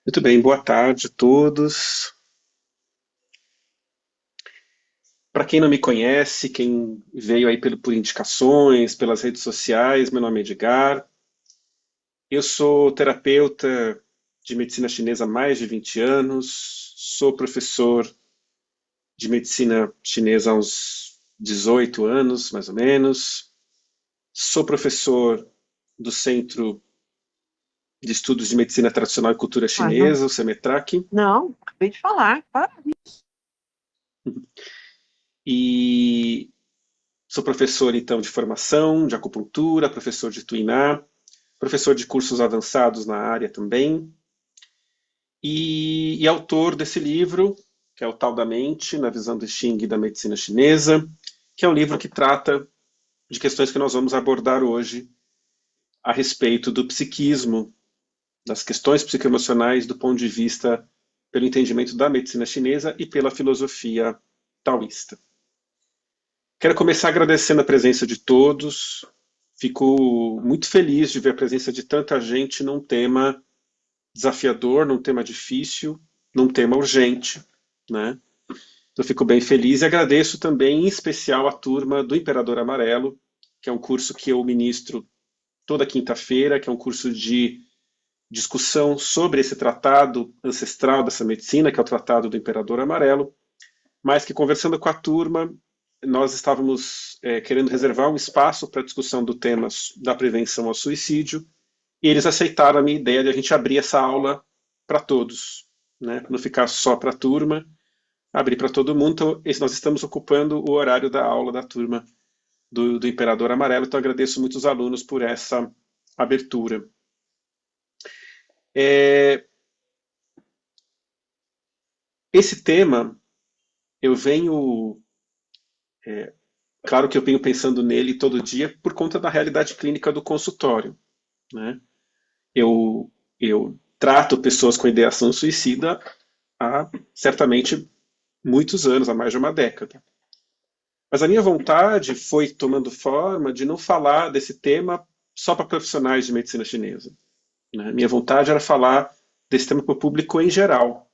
Muito bem, boa tarde a todos. Para quem não me conhece, quem veio aí por indicações, pelas redes sociais, meu nome é Edgar. Eu sou terapeuta de medicina chinesa há mais de 20 anos, sou professor de medicina chinesa há uns 18 anos, mais ou menos. Sou professor do Centro de Estudos de Medicina Tradicional e Cultura Ah, não, Chinesa, o CEMETRAC, não, acabei de falar. e sou professor, então, de formação, de acupuntura, professor de Tuiná, professor de cursos avançados na área também, e autor desse livro, que é o Tal da Mente, na visão de Xing da medicina chinesa, que é um livro que trata de questões que nós vamos abordar hoje a respeito do psiquismo, das questões psicoemocionais do ponto de vista pelo entendimento da medicina chinesa e pela filosofia taoísta. Quero começar agradecendo a presença de todos. Fico muito feliz de ver a presença de tanta gente num tema desafiador, num tema difícil, num tema urgente, né? Então fico bem feliz e agradeço também, em especial, a turma do Imperador Amarelo, que é um curso que eu ministro toda quinta-feira, que é um curso de discussão sobre esse tratado ancestral dessa medicina, que é o Tratado do Imperador Amarelo, mas que conversando com a turma, nós estávamos querendo reservar um espaço para a discussão do tema da prevenção ao suicídio, e eles aceitaram a minha ideia de a gente abrir essa aula para todos, né? Não ficar só para a turma, abrir para todo mundo. Então, nós estamos ocupando o horário da aula da turma do Imperador Amarelo, então agradeço muito os alunos por essa abertura. É, esse tema, eu venho claro que eu venho pensando nele todo dia por conta da realidade clínica do consultório, né? Eu trato pessoas com ideação suicida há certamente muitos anos, há mais de uma década. Mas a minha vontade foi tomando forma de não falar desse tema só para profissionais de medicina chinesa, né? Minha vontade era falar desse tema para o público em geral,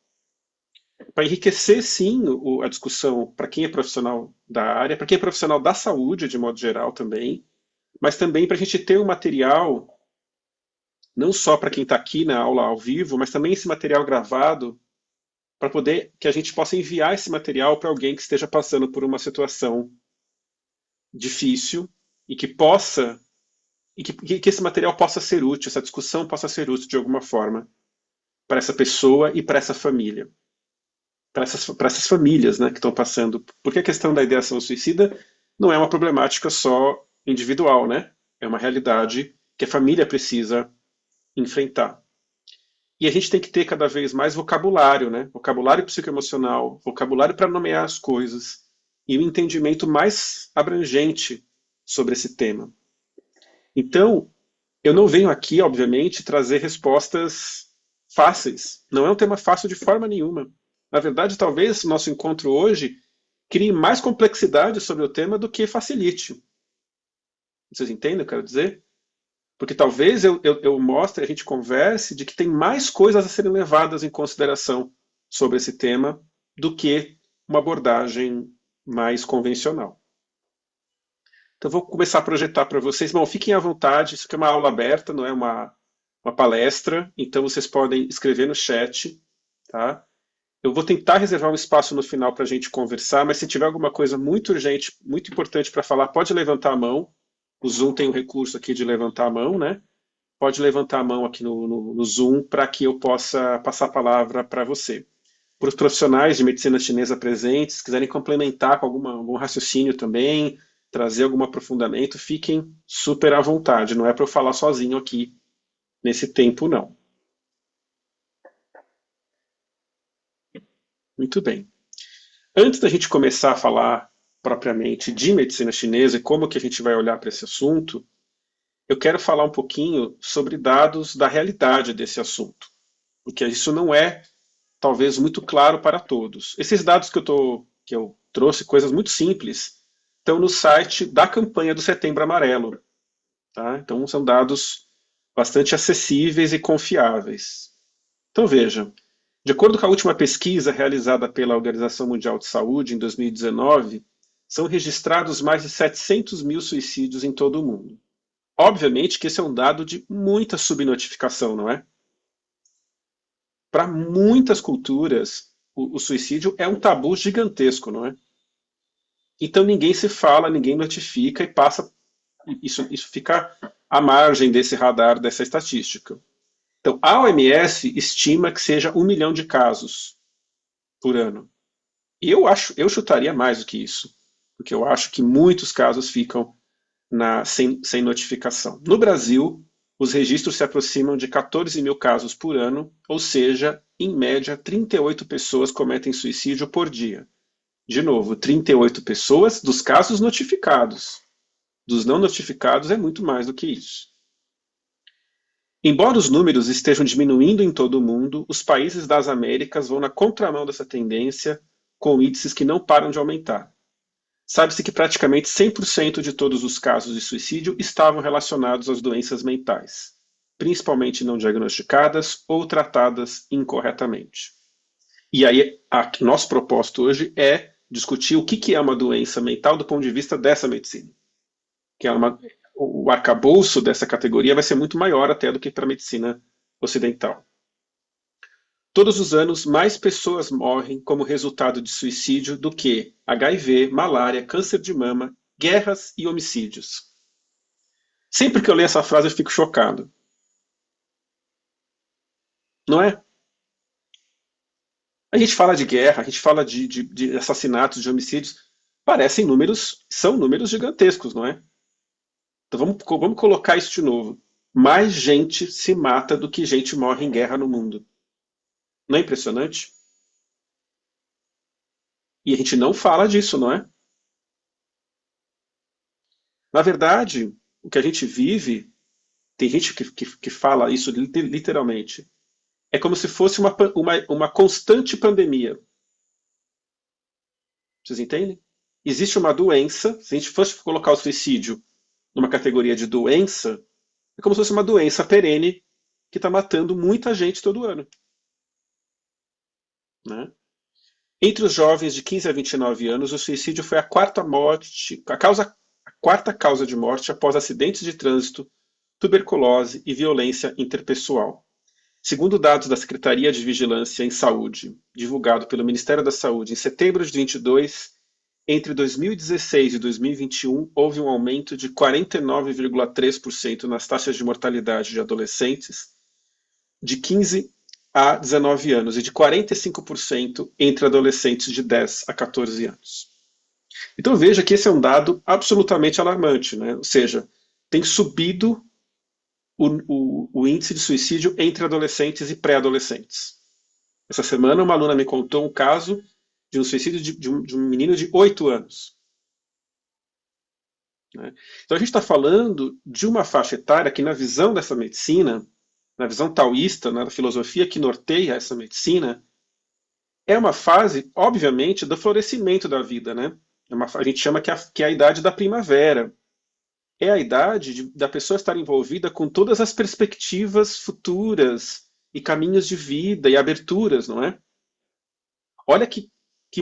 para enriquecer, sim, a discussão para quem é profissional da área, para quem é profissional da saúde, de modo geral também, mas também para a gente ter um material, não só para quem está aqui na aula ao vivo, mas também esse material gravado, para poder que a gente possa enviar esse material para alguém que esteja passando por uma situação difícil e que possa que esse material possa ser útil, essa discussão possa ser útil de alguma forma para essa pessoa e para essa família, para essas famílias, né, que estão passando. Porque a questão da ideação suicida não é uma problemática só individual, né? É uma realidade que a família precisa enfrentar. E a gente tem que ter cada vez mais vocabulário, né? Vocabulário psicoemocional, vocabulário para nomear as coisas e um entendimento mais abrangente sobre esse tema. Então, eu não venho aqui, obviamente, trazer respostas fáceis. Não é um tema fácil de forma nenhuma. Na verdade, talvez o nosso encontro hoje crie mais complexidade sobre o tema do que facilite. Vocês entendem o que eu quero dizer? Porque talvez eu mostre, a gente converse de que tem mais coisas a serem levadas em consideração sobre esse tema do que uma abordagem mais convencional. Então, vou começar a projetar para vocês. Bom, fiquem à vontade, isso aqui é uma aula aberta, não é uma palestra, então vocês podem escrever no chat, tá? Eu vou tentar reservar um espaço no final para a gente conversar, mas se tiver alguma coisa muito urgente, muito importante para falar, pode levantar a mão. O Zoom tem o recurso aqui de levantar a mão, né? Pode levantar a mão aqui no Zoom para que eu possa passar a palavra para você. Para os profissionais de medicina chinesa presentes, se quiserem complementar com algum raciocínio também, trazer algum aprofundamento, fiquem super à vontade. Não é para eu falar sozinho aqui nesse tempo, não. Muito bem. Antes da gente começar a falar propriamente de medicina chinesa e como que a gente vai olhar para esse assunto, eu quero falar um pouquinho sobre dados da realidade desse assunto, porque isso não é talvez muito claro para todos. Esses dados que eu trouxe, coisas muito simples, estão no site da campanha do Setembro Amarelo. Tá? Então são dados bastante acessíveis e confiáveis. Então veja, de acordo com a última pesquisa realizada pela Organização Mundial de Saúde em 2019, são registrados mais de 700 mil suicídios em todo o mundo. Obviamente que esse é um dado de muita subnotificação, não é? Para muitas culturas, o suicídio é um tabu gigantesco, não é? Então ninguém se fala, ninguém notifica e passa. Isso fica à margem desse radar, dessa estatística. Então, a OMS estima que seja 1 milhão de casos por ano. Eu chutaria mais do que isso, porque eu acho que muitos casos ficam sem notificação. No Brasil, os registros se aproximam de 14 mil casos por ano, ou seja, em média, 38 pessoas cometem suicídio por dia. De novo, 38 pessoas dos casos notificados. Dos não notificados é muito mais do que isso. Embora os números estejam diminuindo em todo o mundo, os países das Américas vão na contramão dessa tendência, com índices que não param de aumentar. Sabe-se que praticamente 100% de todos os casos de suicídio estavam relacionados às doenças mentais, principalmente não diagnosticadas ou tratadas incorretamente. E aí, nosso propósito hoje é discutir o que é uma doença mental do ponto de vista dessa medicina. Que é o arcabouço dessa categoria vai ser muito maior até do que para a medicina ocidental. Todos os anos, mais pessoas morrem como resultado de suicídio do que HIV, malária, câncer de mama, guerras e homicídios. Sempre que eu leio essa frase, eu fico chocado. Não é? A gente fala de guerra, a gente fala de assassinatos, de homicídios. Parecem números, são números gigantescos, não é? Então vamos colocar isso de novo. Mais gente se mata do que gente morre em guerra no mundo. Não é impressionante? E a gente não fala disso, não é? Na verdade, o que a gente vive, tem gente que fala isso literalmente, é como se fosse uma constante pandemia. Vocês entendem? Existe uma doença, se a gente fosse colocar o suicídio numa categoria de doença, é como se fosse uma doença perene que está matando muita gente todo ano. Né? Entre os jovens de 15 a 29 anos, o suicídio foi a quarta causa de morte após acidentes de trânsito, tuberculose e violência interpessoal. Segundo dados da Secretaria de Vigilância em Saúde, divulgado pelo Ministério da Saúde em setembro de 22, entre 2016 e 2021 houve um aumento de 49,3% nas taxas de mortalidade de adolescentes de 15 a 19 anos e de 45% entre adolescentes de 10 a 14 anos. Então veja que esse é um dado absolutamente alarmante, né? Ou seja, tem subido o índice de suicídio entre adolescentes e pré-adolescentes. Essa semana uma aluna me contou um caso de um suicídio de um menino de 8 anos. Né? Então a gente está falando de uma faixa etária que, na visão dessa medicina, na visão taoísta, na filosofia que norteia essa medicina, é uma fase, obviamente, do florescimento da vida. Né? A gente chama que é a idade da primavera. É a idade da pessoa estar envolvida com todas as perspectivas futuras e caminhos de vida e aberturas, não é? Olha que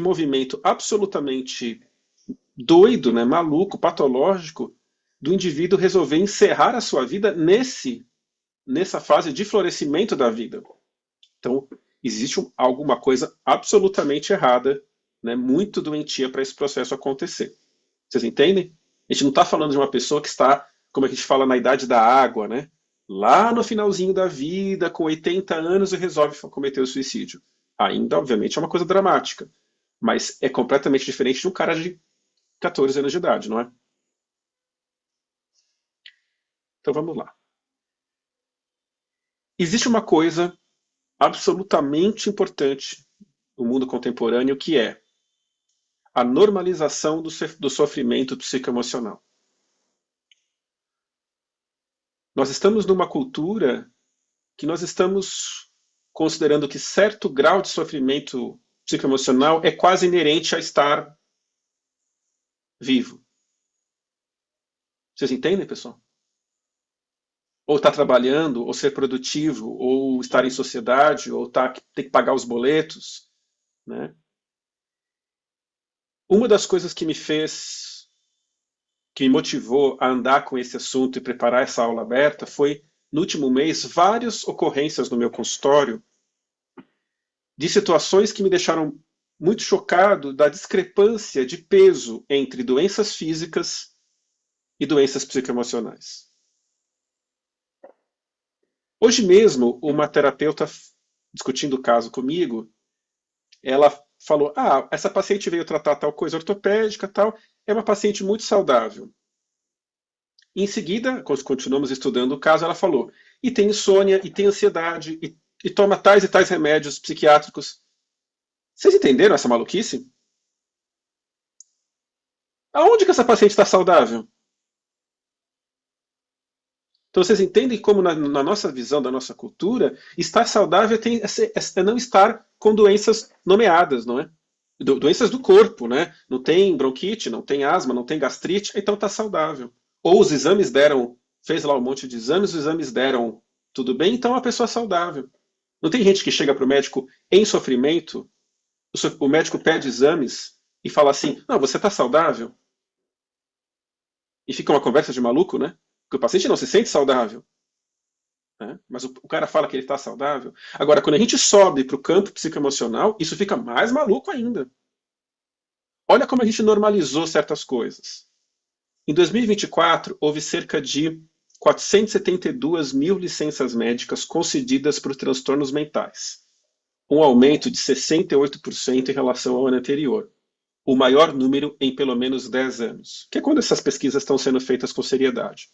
movimento absolutamente doido, né, maluco, patológico, do indivíduo resolver encerrar a sua vida nessa fase de florescimento da vida. Então, existe alguma coisa absolutamente errada, né, muito doentia para esse processo acontecer. Vocês entendem? A gente não está falando de uma pessoa que está, como a gente fala, na idade da água, né? Lá no finalzinho da vida, com 80 anos, e resolve cometer o suicídio. Ainda, obviamente, é uma coisa dramática. Mas é completamente diferente de um cara de 14 anos de idade, não é? Então vamos lá. Existe uma coisa absolutamente importante no mundo contemporâneo que é a normalização do sofrimento psicoemocional. Nós estamos numa cultura que nós estamos considerando que certo grau de sofrimento psicoemocional é quase inerente a estar vivo. Vocês entendem, pessoal? ou estar trabalhando, ou ser produtivo, ou estar em sociedade, ou ter que pagar os boletos, né? Uma das coisas que me motivou a andar com esse assunto e preparar essa aula aberta foi, no último mês, várias ocorrências no meu consultório de situações que me deixaram muito chocado da discrepância de peso entre doenças físicas e doenças psicoemocionais. Hoje mesmo, uma terapeuta discutindo o caso comigo, ela falou: "Ah, essa paciente veio tratar tal coisa ortopédica, tal, é uma paciente muito saudável." Em seguida, quando continuamos estudando o caso, ela falou: "E tem insônia, e tem ansiedade, e toma tais e tais remédios psiquiátricos." Vocês entenderam essa maluquice? Aonde que essa paciente está saudável? Então vocês entendem como na nossa visão da nossa cultura, estar saudável é não estar com doenças nomeadas, não é? Doenças do corpo, né? Não tem bronquite, não tem asma, não tem gastrite, então está saudável. Ou os exames deram, fez lá um monte de exames, os exames deram tudo bem, então é uma pessoa saudável. Não tem gente que chega para o médico em sofrimento, o médico pede exames e fala assim: "Não, você está saudável?" E fica uma conversa de maluco, né? Porque o paciente não se sente saudável, né? Mas o cara fala que ele está saudável. Agora, quando a gente sobe para o campo psicoemocional, isso fica mais maluco ainda. Olha como a gente normalizou certas coisas. Em 2024, houve cerca de 472 mil licenças médicas concedidas por transtornos mentais, um aumento de 68% em relação ao ano anterior, o maior número em pelo menos 10 anos, que é quando essas pesquisas estão sendo feitas com seriedade.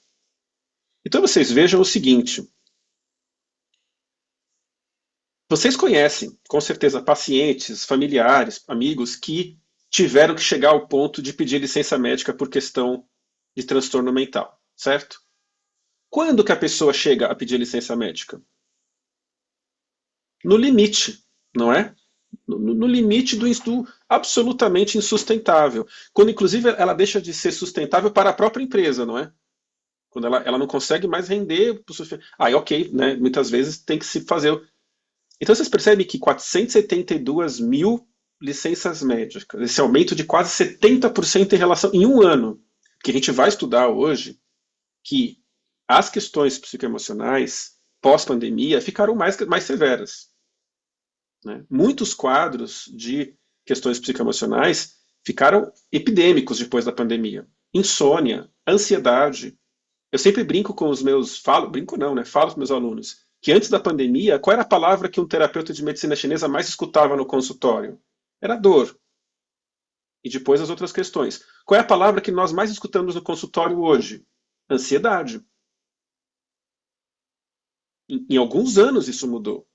Então vocês vejam o seguinte: vocês conhecem, com certeza, pacientes, familiares, amigos que tiveram que chegar ao ponto de pedir licença médica por questão de transtorno mental, certo? Quando que a pessoa chega a pedir licença médica? No limite, não é? No limite do absolutamente insustentável. Quando, inclusive, ela deixa de ser sustentável para a própria empresa, não é? Quando ela não consegue mais render. Aí, ok, né? Muitas vezes tem que se fazer. Então, vocês percebem que 472 mil licenças médicas, esse aumento de quase 70% em relação em um ano, que a gente vai estudar hoje, que as questões psicoemocionais pós-pandemia ficaram mais severas, né? Muitos quadros de questões psicoemocionais ficaram epidêmicos depois da pandemia. Insônia, ansiedade. Eu sempre brinco com os meus, brinco não, né? Falo com meus alunos que antes da pandemia, qual era a palavra que um terapeuta de medicina chinesa mais escutava no consultório? Era dor. E depois as outras questões. Qual é a palavra que nós mais escutamos no consultório hoje? Ansiedade. Em alguns anos isso mudou.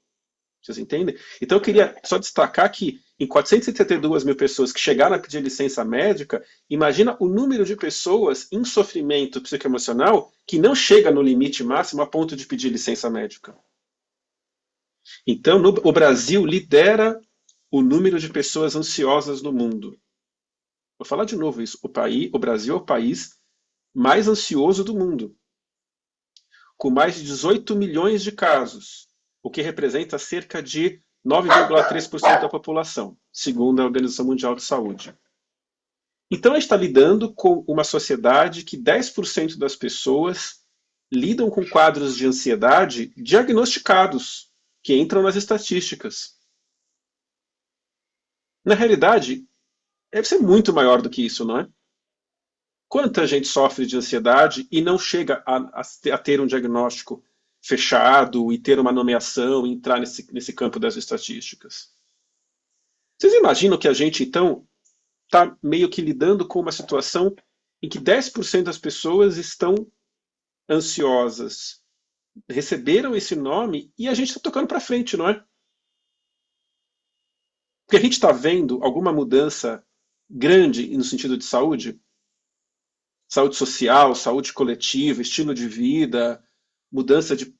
Vocês entendem? Então eu queria só destacar que em 472 mil pessoas que chegaram a pedir licença médica, imagina o número de pessoas em sofrimento psicoemocional que não chega no limite máximo a ponto de pedir licença médica. Então o Brasil lidera o número de pessoas ansiosas no mundo. Vou falar de novo isso. O Brasil é o país mais ansioso do mundo, com mais de 18 milhões de casos, o que representa cerca de 9,3% da população, segundo a Organização Mundial de Saúde. Então, a gente está lidando com uma sociedade que 10% das pessoas lidam com quadros de ansiedade diagnosticados, que entram nas estatísticas. Na realidade, deve ser muito maior do que isso, não é? Quanta gente sofre de ansiedade e não chega a ter um diagnóstico fechado e ter uma nomeação e entrar nesse campo das estatísticas? Vocês imaginam que a gente, então, está meio que lidando com uma situação em que 10% das pessoas estão ansiosas, receberam esse nome e a gente está tocando para frente, não é? Porque a gente está vendo alguma mudança grande no sentido de saúde? Saúde social, saúde coletiva, estilo de vida, mudança de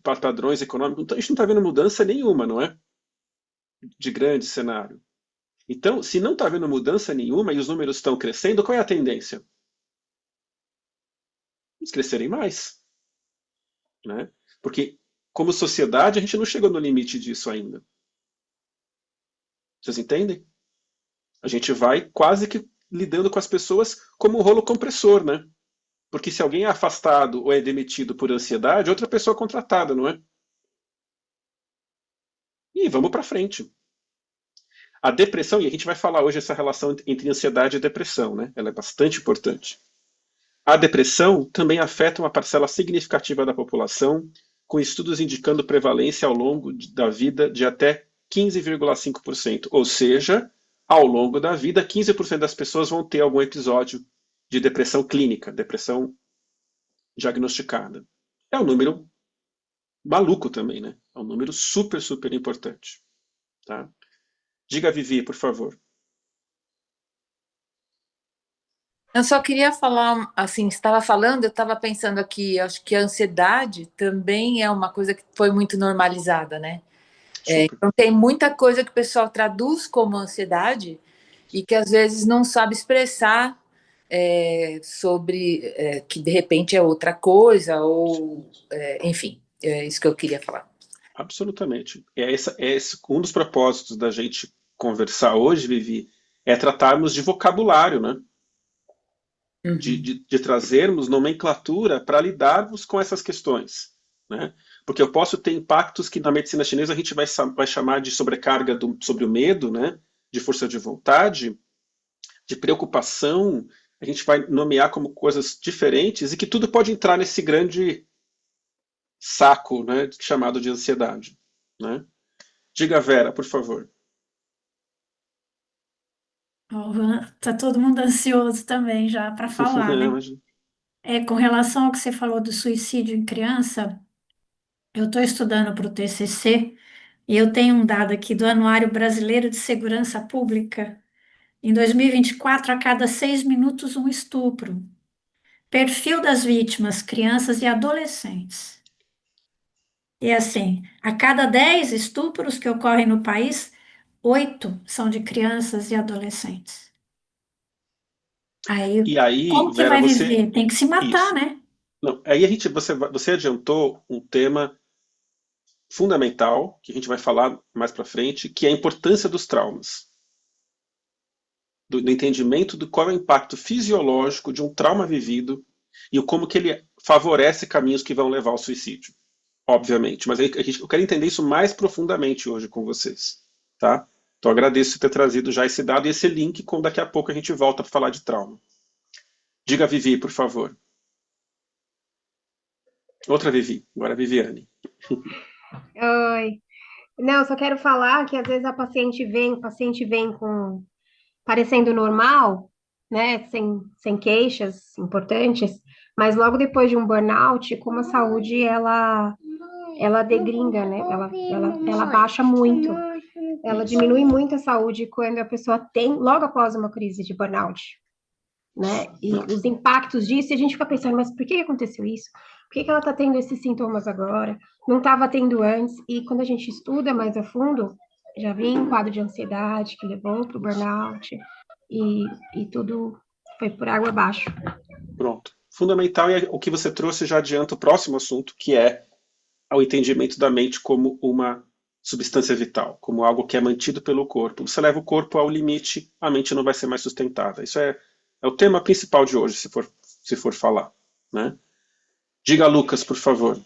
padrões econômicos. Então, a gente não está vendo mudança nenhuma, não é? De grande cenário. Então, se não está havendo mudança nenhuma e os números estão crescendo, qual é a tendência? Eles crescerem mais. né? Porque, como sociedade, a gente não chegou no limite disso ainda. Vocês entendem? A gente vai quase que lidando com as pessoas como um rolo compressor, né? Porque se alguém é afastado ou é demitido por ansiedade, outra pessoa é contratada, não é? E vamos para frente. A depressão, e a gente vai falar hoje essa relação entre ansiedade e depressão, né? Ela é bastante importante. A depressão também afeta uma parcela significativa da população, com estudos indicando prevalência ao longo da vida de até 15,5%. Ou seja, ao longo da vida, 15% das pessoas vão ter algum episódio de depressão clínica, depressão diagnosticada. É um número maluco também, né? É um número super, super importante. Tá? Diga, Vivi, por favor. Eu só queria falar, assim, estava falando, eu estava pensando aqui, acho que a ansiedade também é uma coisa que foi muito normalizada, né? Super. Então tem muita coisa que o pessoal traduz como ansiedade e que às vezes não sabe expressar sobre que de repente é outra coisa, ou enfim, é isso que eu queria falar. Absolutamente. Um dos propósitos da gente conversar hoje, Vivi, é tratarmos de vocabulário, né? Uhum. De trazermos nomenclatura para lidarmos com essas questões. Né? Porque eu posso ter impactos que na medicina chinesa a gente vai chamar de sobrecarga sobre o medo, né? De força de vontade, de preocupação, a gente vai nomear como coisas diferentes e que tudo pode entrar nesse grande saco, né? Chamado de ansiedade. Né? Diga, Vera, por favor. Ó, tá todo mundo ansioso também já para falar, né? Imagina. Com relação ao que você falou do suicídio em criança, eu estou estudando para o TCC e eu tenho um dado aqui do Anuário Brasileiro de Segurança Pública. Em 2024, a cada 6 minutos, um estupro. Perfil das vítimas, crianças e adolescentes. E assim, a cada 10 estupros que ocorrem no país, 8 são de crianças e adolescentes. Aí, E aí, como que Vera, vai você. viver? Tem que se matar, Isso. né? Não, aí você adiantou um tema fundamental, que a gente vai falar mais para frente, que é a importância dos traumas. Do entendimento do qual é o impacto fisiológico de um trauma vivido e o como que ele favorece caminhos que vão levar ao suicídio. Obviamente. Mas eu quero entender isso mais profundamente hoje com vocês. Tá? Então agradeço ter trazido já esse dado e esse link, com daqui a pouco a gente volta para falar de trauma. Diga, Vivi, por favor. Outra Vivi, agora a Viviane. Oi. Não, eu só quero falar que às vezes o paciente vem com parecendo normal, né, sem queixas importantes, mas logo depois de um burnout, como a saúde ela degringa, né? Ela baixa muito. Ela diminui muito a saúde quando a pessoa tem logo após uma crise de burnout, né? E os impactos disso, e a gente fica pensando, mas por que aconteceu isso? Por que ela está tendo esses sintomas agora? Não estava tendo antes. E quando a gente estuda mais a fundo, já vem um quadro de ansiedade que levou para o burnout e, e tudo foi por água abaixo. Pronto. Fundamental, e o que você trouxe já adianta o próximo assunto, que é o entendimento da mente como uma substância vital, como algo que é mantido pelo corpo. Você leva o corpo ao limite, a mente não vai ser mais sustentada. Isso é o tema principal de hoje, se for falar. Né? Diga, Lucas, por favor.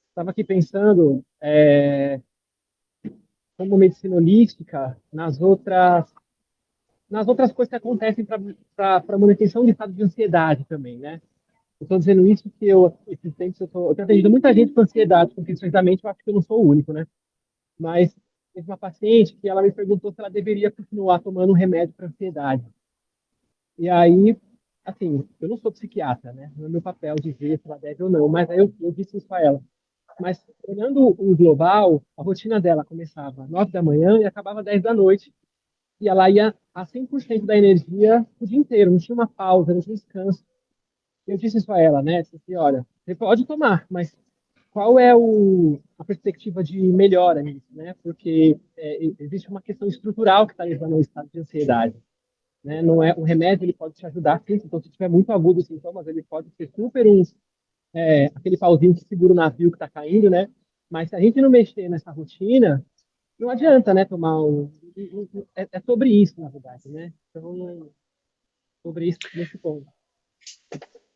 Estava aqui pensando como medicina holística nas outras coisas que acontecem para a manutenção de estado de ansiedade também, né? Eu estou dizendo isso porque esses tempos eu tenho atendido muita gente com ansiedade, com questões da mente, eu acho que eu não sou o único, né? Mas teve uma paciente que ela me perguntou se ela deveria continuar tomando um remédio para ansiedade. E aí, assim, eu não sou psiquiatra, né? Não é meu papel dizer se ela deve ou não, mas aí eu disse isso a ela. Mas olhando o global, a rotina dela começava às 9 da manhã e acabava às 10 da noite. E ela ia a 100% da energia o dia inteiro, não tinha uma pausa, não tinha descanso. Eu disse isso a ela, né? Disse assim, olha, você pode tomar, mas qual é a perspectiva de melhora nisso, né? Porque existe uma questão estrutural que está levando ao estado de ansiedade, né? Não é o remédio, ele pode te ajudar, sim. Então, se tiver muito agudo os sintomas, ele pode ser super aquele pauzinho que segura o navio que está caindo, né? Mas se a gente não mexer nessa rotina, não adianta, né? Tomar o. É sobre isso, na verdade, né? Então, sobre isso nesse ponto.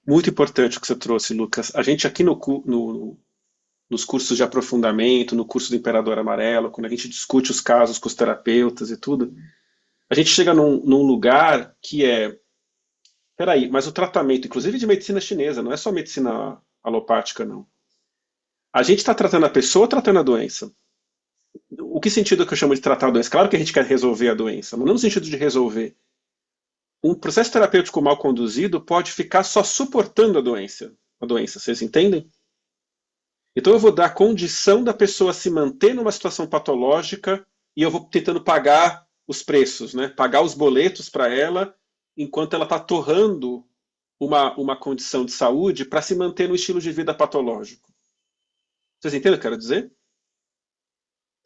Muito importante o que você trouxe, Lucas. A gente aqui nos cursos de aprofundamento, no curso do Imperador Amarelo, quando a gente discute os casos com os terapeutas e tudo, a gente chega num lugar que é, peraí, mas o tratamento, inclusive de medicina chinesa, não é só medicina alopática, não. A gente está tratando a pessoa ou tratando a doença? O que sentido que eu chamo de tratar a doença? Claro que a gente quer resolver a doença, mas não no sentido de resolver. Um processo terapêutico mal conduzido pode ficar só suportando a doença, vocês entendem? Então eu vou dar a condição da pessoa se manter numa situação patológica e eu vou tentando pagar os preços, né? Pagar os boletos para ela enquanto ela está torrando uma condição de saúde para se manter no estilo de vida patológico. Vocês entendem o que eu quero dizer?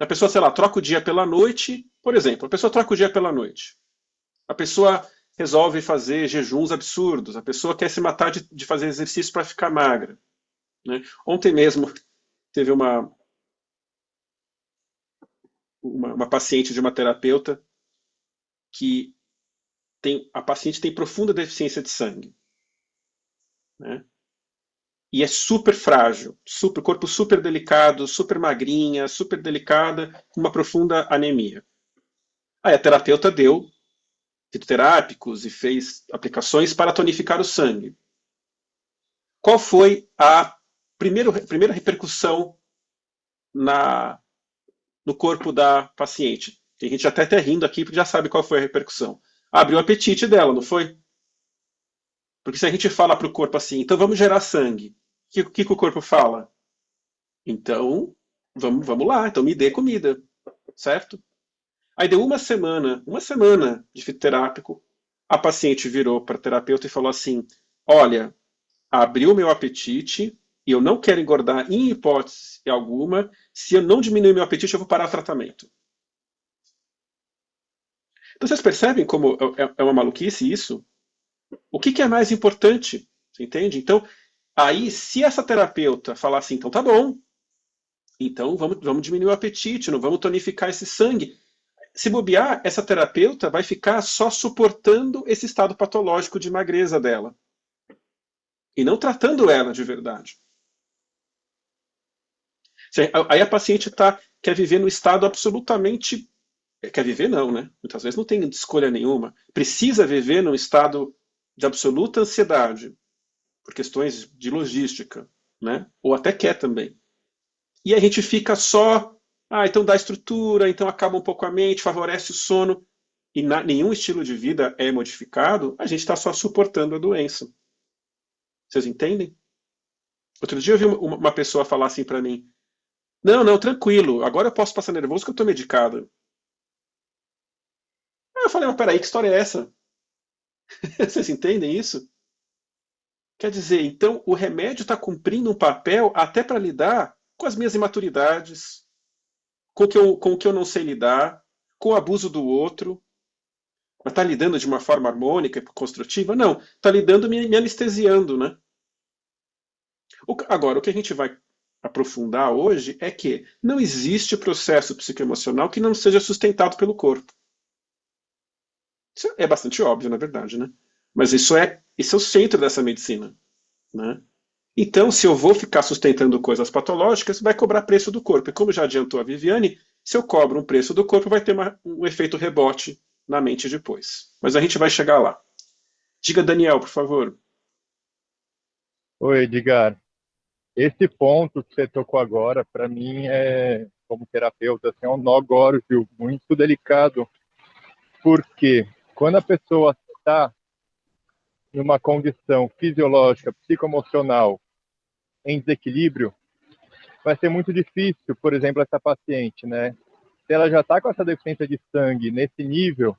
A pessoa, sei lá, troca o dia pela noite, por exemplo, a pessoa troca o dia pela noite. A pessoa resolve fazer jejuns absurdos, a pessoa quer se matar de fazer exercício para ficar magra. Né? Ontem mesmo teve uma paciente de uma terapeuta que a paciente tem profunda deficiência de sangue. Né? E é super frágil, corpo super delicado, super magrinha, super delicada, com uma profunda anemia. Aí a terapeuta deu fitoterápicos e fez aplicações para tonificar o sangue. Qual foi a primeira repercussão no corpo da paciente? Tem gente até rindo aqui porque já sabe qual foi a repercussão. Abriu o apetite dela, não foi? Porque se a gente fala para o corpo assim, então vamos gerar sangue, o que o corpo fala? Então, vamos lá, então me dê comida, certo? Aí deu uma semana de fitoterápico, a paciente virou para a terapeuta e falou assim, olha, abriu meu apetite e eu não quero engordar em hipótese alguma, se eu não diminuir meu apetite eu vou parar o tratamento. Então vocês percebem como é uma maluquice isso? O que é mais importante? Você entende? Então, aí, se essa terapeuta falar assim, então tá bom, então vamos diminuir o apetite, não vamos tonificar esse sangue. Se bobear, essa terapeuta vai ficar só suportando esse estado patológico de magreza dela. E não tratando ela de verdade. Aí a paciente quer viver no estado absolutamente. Quer viver, não, né? Muitas vezes não tem escolha nenhuma. Precisa viver num estado de absoluta ansiedade, por questões de logística, né? Ou até quer também. E a gente fica só, então dá estrutura, então acaba um pouco a mente, favorece o sono, e nenhum estilo de vida é modificado, a gente está só suportando a doença. Vocês entendem? Outro dia eu vi uma pessoa falar assim para mim, não, tranquilo, agora eu posso passar nervoso que eu estou medicado. Aí eu falei, mas peraí, que história é essa? Vocês entendem isso? Quer dizer, então o remédio está cumprindo um papel até para lidar com as minhas imaturidades, com o que eu não sei lidar, com o abuso do outro. Mas está lidando de uma forma harmônica e construtiva? Não, está lidando me anestesiando, né? Agora, o que a gente vai aprofundar hoje é que não existe processo psicoemocional que não seja sustentado pelo corpo. Isso é bastante óbvio, na verdade, né? Mas isso é o centro dessa medicina, né? Então, se eu vou ficar sustentando coisas patológicas, vai cobrar preço do corpo. E como já adiantou a Viviane, se eu cobro um preço do corpo, vai ter um efeito rebote na mente depois. Mas a gente vai chegar lá. Diga, Daniel, por favor. Oi, Edgar. Esse ponto que você tocou agora, para mim, como terapeuta, assim, é um nó górdio muito delicado, porque quando a pessoa está em uma condição fisiológica, psicoemocional, em desequilíbrio, vai ser muito difícil, por exemplo, essa paciente, né? Se ela já está com essa deficiência de sangue nesse nível,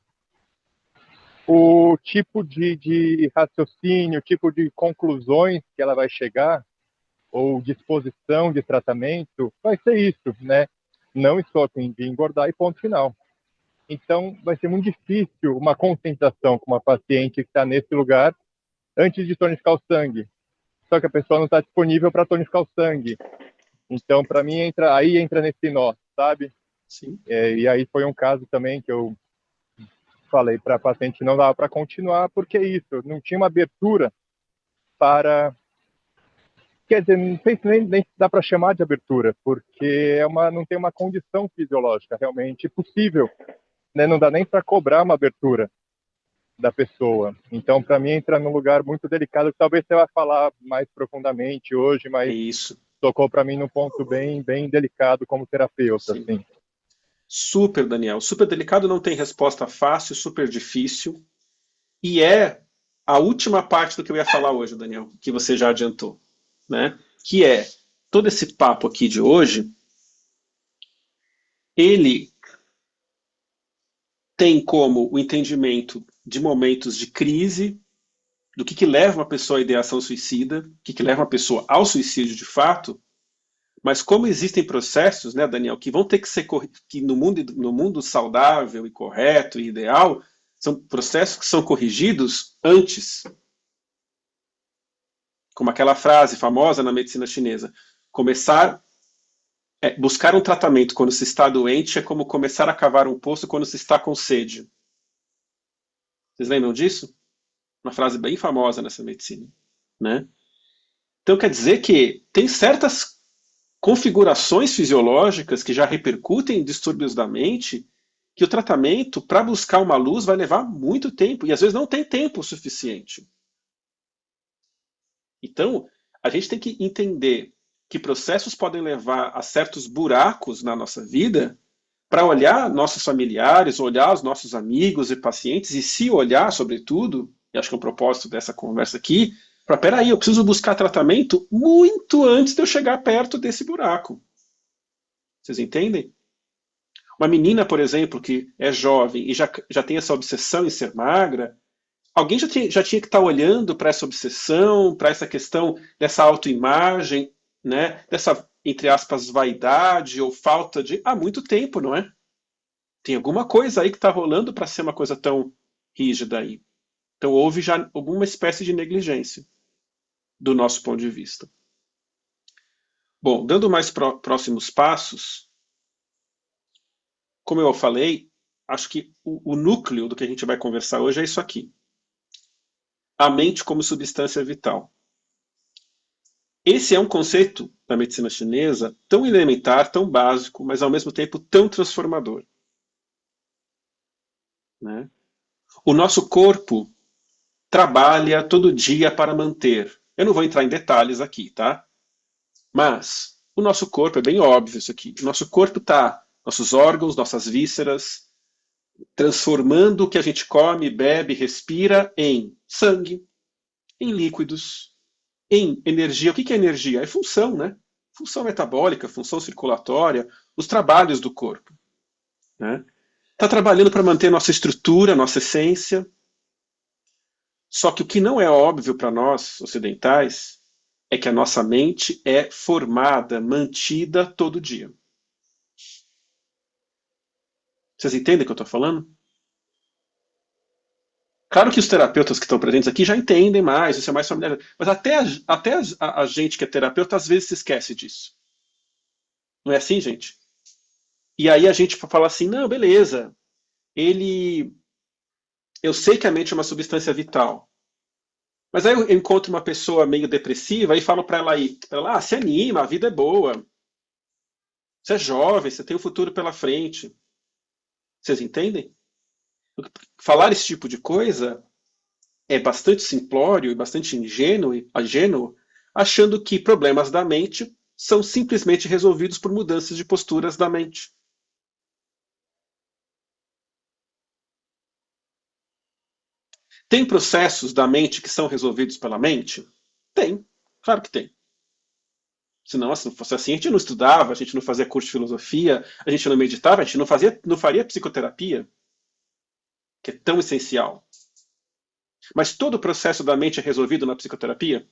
o tipo de raciocínio, o tipo de conclusões que ela vai chegar, ou disposição de tratamento, vai ser isso, né? Não estou a fim de engordar e ponto final. Então, vai ser muito difícil uma concentração com uma paciente que está nesse lugar antes de tonificar o sangue. só que a pessoa não está disponível para tonificar o sangue. Então, para mim, entra nesse nó, sabe? Sim. E aí foi um caso também que eu falei para a paciente não dava para continuar, porque é isso, não tinha uma abertura para... Quer dizer, não sei se nem dá para chamar de abertura, porque não tem uma condição fisiológica realmente possível, né? Não dá nem para cobrar uma abertura da pessoa. Então, para mim, entra num lugar muito delicado, que talvez você vai falar mais profundamente hoje, É mas isso. tocou para mim num ponto bem, bem delicado como terapeuta. Sim. Assim. Super, Daniel. Super delicado, não tem resposta fácil, super difícil. E é a última parte do que eu ia falar hoje, Daniel, que você já adiantou, né? Que é todo esse papo aqui de hoje, ele tem como o entendimento de momentos de crise, do que leva uma pessoa à ideação suicida, o que leva uma pessoa ao suicídio de fato, mas como existem processos, né, Daniel, que vão ter que ser que no mundo saudável e correto e ideal, são processos que são corrigidos antes. Como aquela frase famosa na medicina chinesa, buscar um tratamento quando se está doente é como começar a cavar um poço quando se está com sede. Vocês lembram disso? Uma frase bem famosa nessa medicina, né? Então quer dizer que tem certas configurações fisiológicas que já repercutem em distúrbios da mente, que o tratamento para buscar uma luz vai levar muito tempo e às vezes não tem tempo suficiente. Então, a gente tem que entender que processos podem levar a certos buracos na nossa vida para olhar nossos familiares, olhar os nossos amigos e pacientes e se olhar, sobretudo, e acho que é o propósito dessa conversa aqui, para, peraí, eu preciso buscar tratamento muito antes de eu chegar perto desse buraco. Vocês entendem? Uma menina, por exemplo, que é jovem e já tem essa obsessão em ser magra, alguém já tinha que estar olhando para essa obsessão, para essa questão dessa autoimagem, né? Dessa, entre aspas, vaidade ou falta de... há muito tempo, não é? Tem alguma coisa aí que está rolando para ser uma coisa tão rígida aí. Então houve já alguma espécie de negligência do nosso ponto de vista. Bom, dando mais próximos passos, como eu falei, acho que o núcleo do que a gente vai conversar hoje é isso aqui. A mente como substância vital. Esse é um conceito da medicina chinesa tão elementar, tão básico, mas ao mesmo tempo tão transformador. Né? O nosso corpo trabalha todo dia para manter. Eu não vou entrar em detalhes aqui, tá? Mas o nosso corpo, é bem óbvio isso aqui, o nosso corpo está, nossos órgãos, nossas vísceras, transformando o que a gente come, bebe, respira em sangue, em líquidos, em energia. O que é energia? É função, né? Função metabólica, função circulatória, os trabalhos do corpo. Né? Está trabalhando para manter nossa estrutura, nossa essência. Só que o que não é óbvio para nós, ocidentais, é que a nossa mente é formada, mantida todo dia. Vocês entendem o que eu estou falando? Claro que os terapeutas que estão presentes aqui já entendem mais, isso é mais familiar. Mas até a gente que é terapeuta às vezes se esquece disso. Não é assim, gente? E aí a gente fala assim, não, beleza, eu sei que a mente é uma substância vital. Mas aí eu encontro uma pessoa meio depressiva e falo para ela aí, se anima, a vida é boa. Você é jovem, você tem um futuro pela frente. Vocês entendem? Falar esse tipo de coisa é bastante simplório e bastante ingênuo, achando que problemas da mente são simplesmente resolvidos por mudanças de posturas da mente. Tem processos da mente que são resolvidos pela mente? Tem, claro que tem. Senão, se não fosse assim, a gente não estudava, a gente não fazia curso de filosofia, a gente não meditava, a gente não faria psicoterapia, que é tão essencial. Mas todo o processo da mente é resolvido na psicoterapia?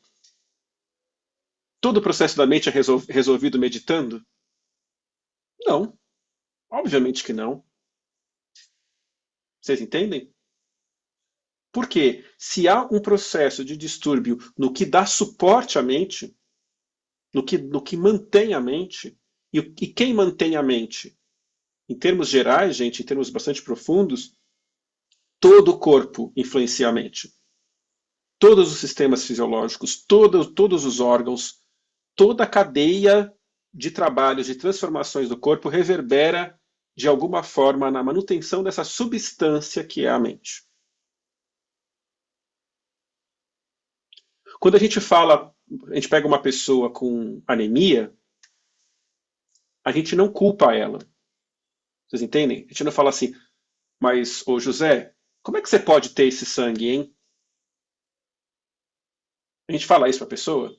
Todo o processo da mente é resolvido meditando? Não. Obviamente que não. Vocês entendem? Porque se há um processo de distúrbio no que dá suporte à mente, no que mantém a mente, e quem mantém a mente? Em termos gerais, gente, em termos bastante profundos, todo o corpo influencia a mente. Todos os sistemas fisiológicos, todos os órgãos, toda a cadeia de trabalhos, de transformações do corpo reverbera de alguma forma na manutenção dessa substância que é a mente. Quando a gente pega uma pessoa com anemia, a gente não culpa ela. Vocês entendem? A gente não fala assim, mas, ô José, como é que você pode ter esse sangue, hein? A gente fala isso para a pessoa?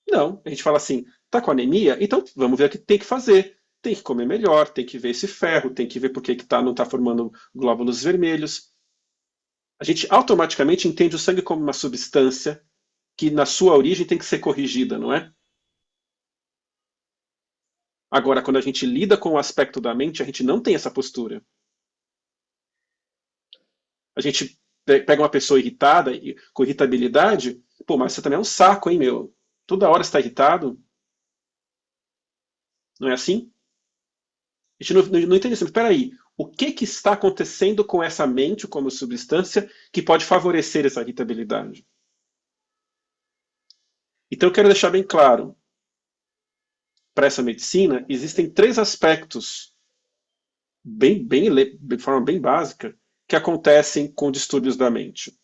Não, a gente fala assim, tá com anemia? Então vamos ver o que tem que fazer. Tem que comer melhor, tem que ver esse ferro, tem que ver por que não está formando glóbulos vermelhos. A gente automaticamente entende o sangue como uma substância que na sua origem tem que ser corrigida, não é? Agora, quando a gente lida com o aspecto da mente, a gente não tem essa postura. A gente pega uma pessoa irritada, com irritabilidade, pô, mas você também é um saco, hein, meu? Toda hora você está irritado. Não é assim? A gente não entende assim, espera aí, o que está acontecendo com essa mente como substância que pode favorecer essa irritabilidade? Então eu quero deixar bem claro, para essa medicina, existem 3 aspectos, de forma bem básica, que acontecem com distúrbios da mente.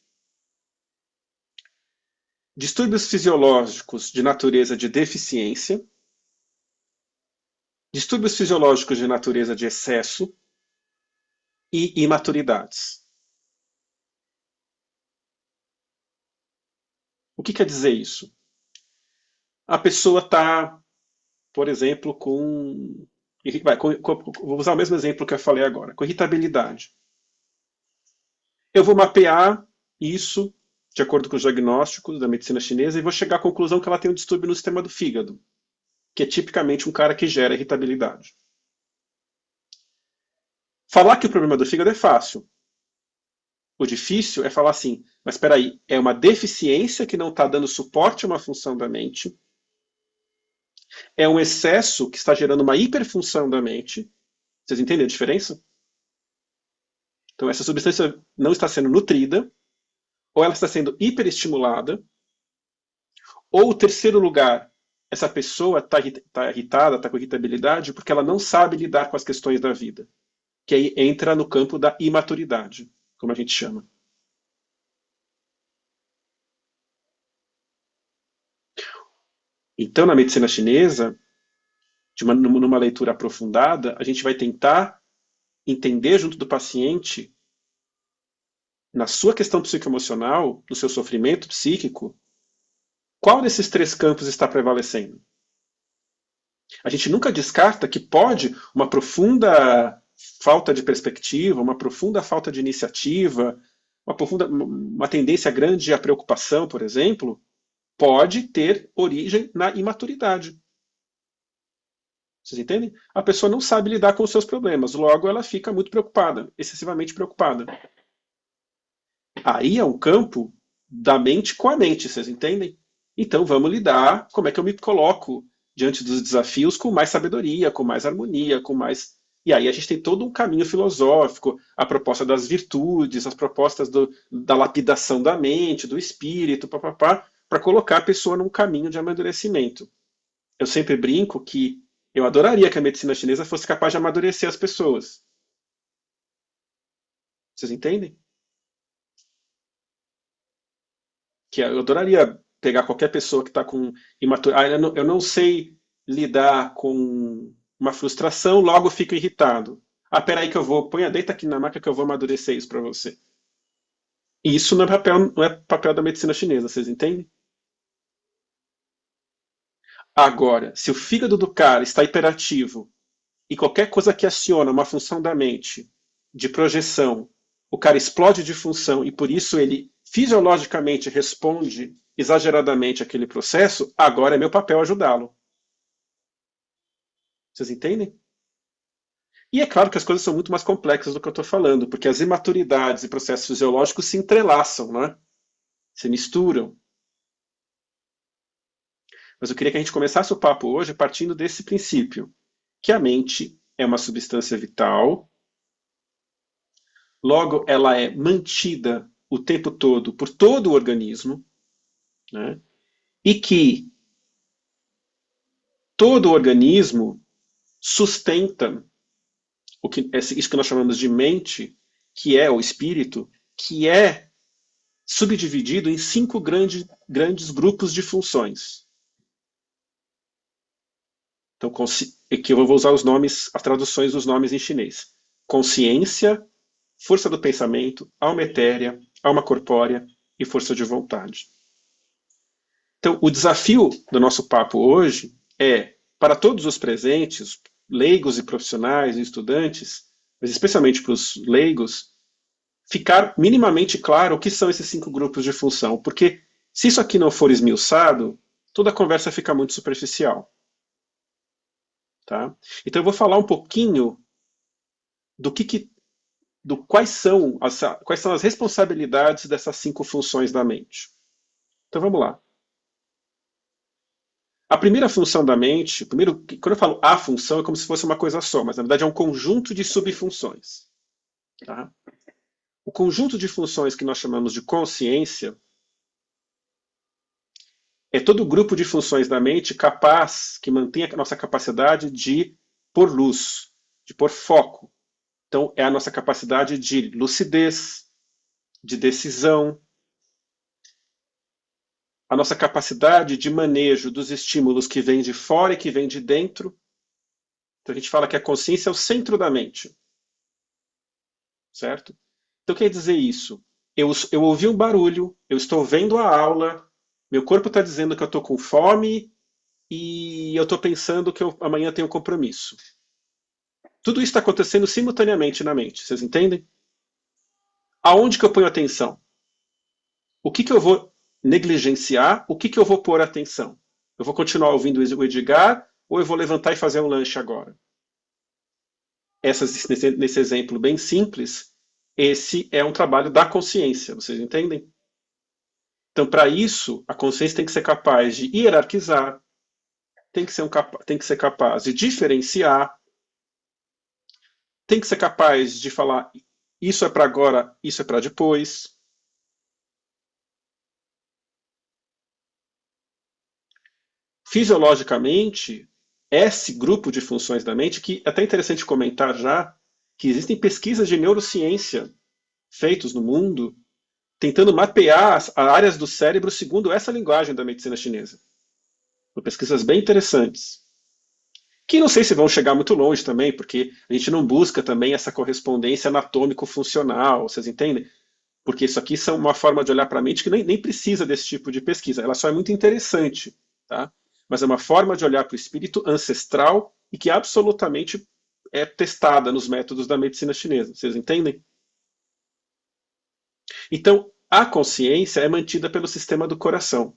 Distúrbios fisiológicos de natureza de deficiência, distúrbios fisiológicos de natureza de excesso e imaturidades. O que quer dizer isso? A pessoa está, por exemplo, vou usar o mesmo exemplo que eu falei agora, com irritabilidade. Eu vou mapear isso de acordo com os diagnósticos da medicina chinesa e vou chegar à conclusão que ela tem um distúrbio no sistema do fígado, que é tipicamente um cara que gera irritabilidade. Falar que o problema do fígado é fácil. O difícil é falar assim, mas espera aí, é uma deficiência que não está dando suporte a uma função da mente, é um excesso que está gerando uma hiperfunção da mente. Vocês entendem a diferença? Então essa substância não está sendo nutrida, ou ela está sendo hiperestimulada, ou, em terceiro lugar, essa pessoa está irritada, está com irritabilidade, porque ela não sabe lidar com as questões da vida, que aí entra no campo da imaturidade, como a gente chama. Então, na medicina chinesa, numa leitura aprofundada, a gente vai tentar entender junto do paciente, na sua questão psicoemocional, no seu sofrimento psíquico, qual desses 3 campos está prevalecendo? A gente nunca descarta que pode uma profunda falta de perspectiva, uma profunda falta de iniciativa, uma tendência grande à preocupação, por exemplo, pode ter origem na imaturidade. Vocês entendem? A pessoa não sabe lidar com os seus problemas, logo ela fica muito preocupada, excessivamente preocupada. Aí é um campo da mente com a mente, vocês entendem? Então vamos lidar, como é que eu me coloco diante dos desafios com mais sabedoria, com mais harmonia, com mais... E aí a gente tem todo um caminho filosófico, a proposta das virtudes, as propostas da lapidação da mente, do espírito, para colocar a pessoa num caminho de amadurecimento. Eu sempre brinco que eu adoraria que a medicina chinesa fosse capaz de amadurecer as pessoas. Vocês entendem? Que eu adoraria pegar qualquer pessoa que está com imaturidade. Eu não sei lidar com uma frustração, logo fico irritado. Peraí que eu vou, deita aqui na maca que eu vou amadurecer isso para você. E isso não é papel da medicina chinesa, vocês entendem? Agora, se o fígado do cara está hiperativo e qualquer coisa que aciona uma função da mente de projeção, o cara explode de função e por isso ele fisiologicamente responde exageradamente àquele processo, agora é meu papel ajudá-lo. Vocês entendem? E é claro que as coisas são muito mais complexas do que eu estou falando, porque as imaturidades e processos fisiológicos se entrelaçam, né? Se misturam. Mas eu queria que a gente começasse o papo hoje partindo desse princípio, que a mente é uma substância vital, logo ela é mantida o tempo todo por todo o organismo, né? E que todo o organismo sustenta isso que nós chamamos de mente, que é o espírito, que é subdividido em 5 grandes grupos de funções. Então, aqui eu vou usar os nomes, as traduções dos nomes em chinês. Consciência, força do pensamento, alma etérea, alma corpórea e força de vontade. Então, o desafio do nosso papo hoje é, para todos os presentes, leigos e profissionais e estudantes, mas especialmente para os leigos, ficar minimamente claro o que são esses 5 grupos de função, porque se isso aqui não for esmiuçado, toda a conversa fica muito superficial. Tá? Então eu vou falar um pouquinho quais são as responsabilidades dessas 5 funções da mente. Então vamos lá. A primeira função da mente, quando eu falo a função, é como se fosse uma coisa só, mas na verdade é um conjunto de subfunções. Tá? O conjunto de funções que nós chamamos de consciência é todo o grupo de funções da mente capaz, que mantém a nossa capacidade de pôr luz, de pôr foco. Então, é a nossa capacidade de lucidez, de decisão, a nossa capacidade de manejo dos estímulos que vêm de fora e que vêm de dentro. Então, a gente fala que a consciência é o centro da mente. Certo? Então, quer dizer isso? Eu ouvi um barulho, eu estou vendo a aula, meu corpo está dizendo que eu estou com fome e eu estou pensando que amanhã tenho um compromisso. Tudo isso está acontecendo simultaneamente na mente, vocês entendem? Aonde que eu ponho atenção? O que eu vou negligenciar? O que eu vou pôr atenção? Eu vou continuar ouvindo o Edgar ou eu vou levantar e fazer um lanche agora? Nesse exemplo bem simples, esse é um trabalho da consciência, vocês entendem? Então, para isso, a consciência tem que ser capaz de hierarquizar, tem que ser capaz de diferenciar, tem que ser capaz de falar isso é para agora, isso é para depois. Fisiologicamente, esse grupo de funções da mente, que é até interessante comentar já, que existem pesquisas de neurociência feitas no mundo, tentando mapear as áreas do cérebro segundo essa linguagem da medicina chinesa. São pesquisas bem interessantes. Que não sei se vão chegar muito longe também, porque a gente não busca também essa correspondência anatômico-funcional, vocês entendem? Porque isso aqui são uma forma de olhar para a mente que nem precisa desse tipo de pesquisa. Ela só é muito interessante, tá? Mas é uma forma de olhar para o espírito ancestral e que absolutamente é testada nos métodos da medicina chinesa. Vocês entendem? Então, a consciência é mantida pelo sistema do coração.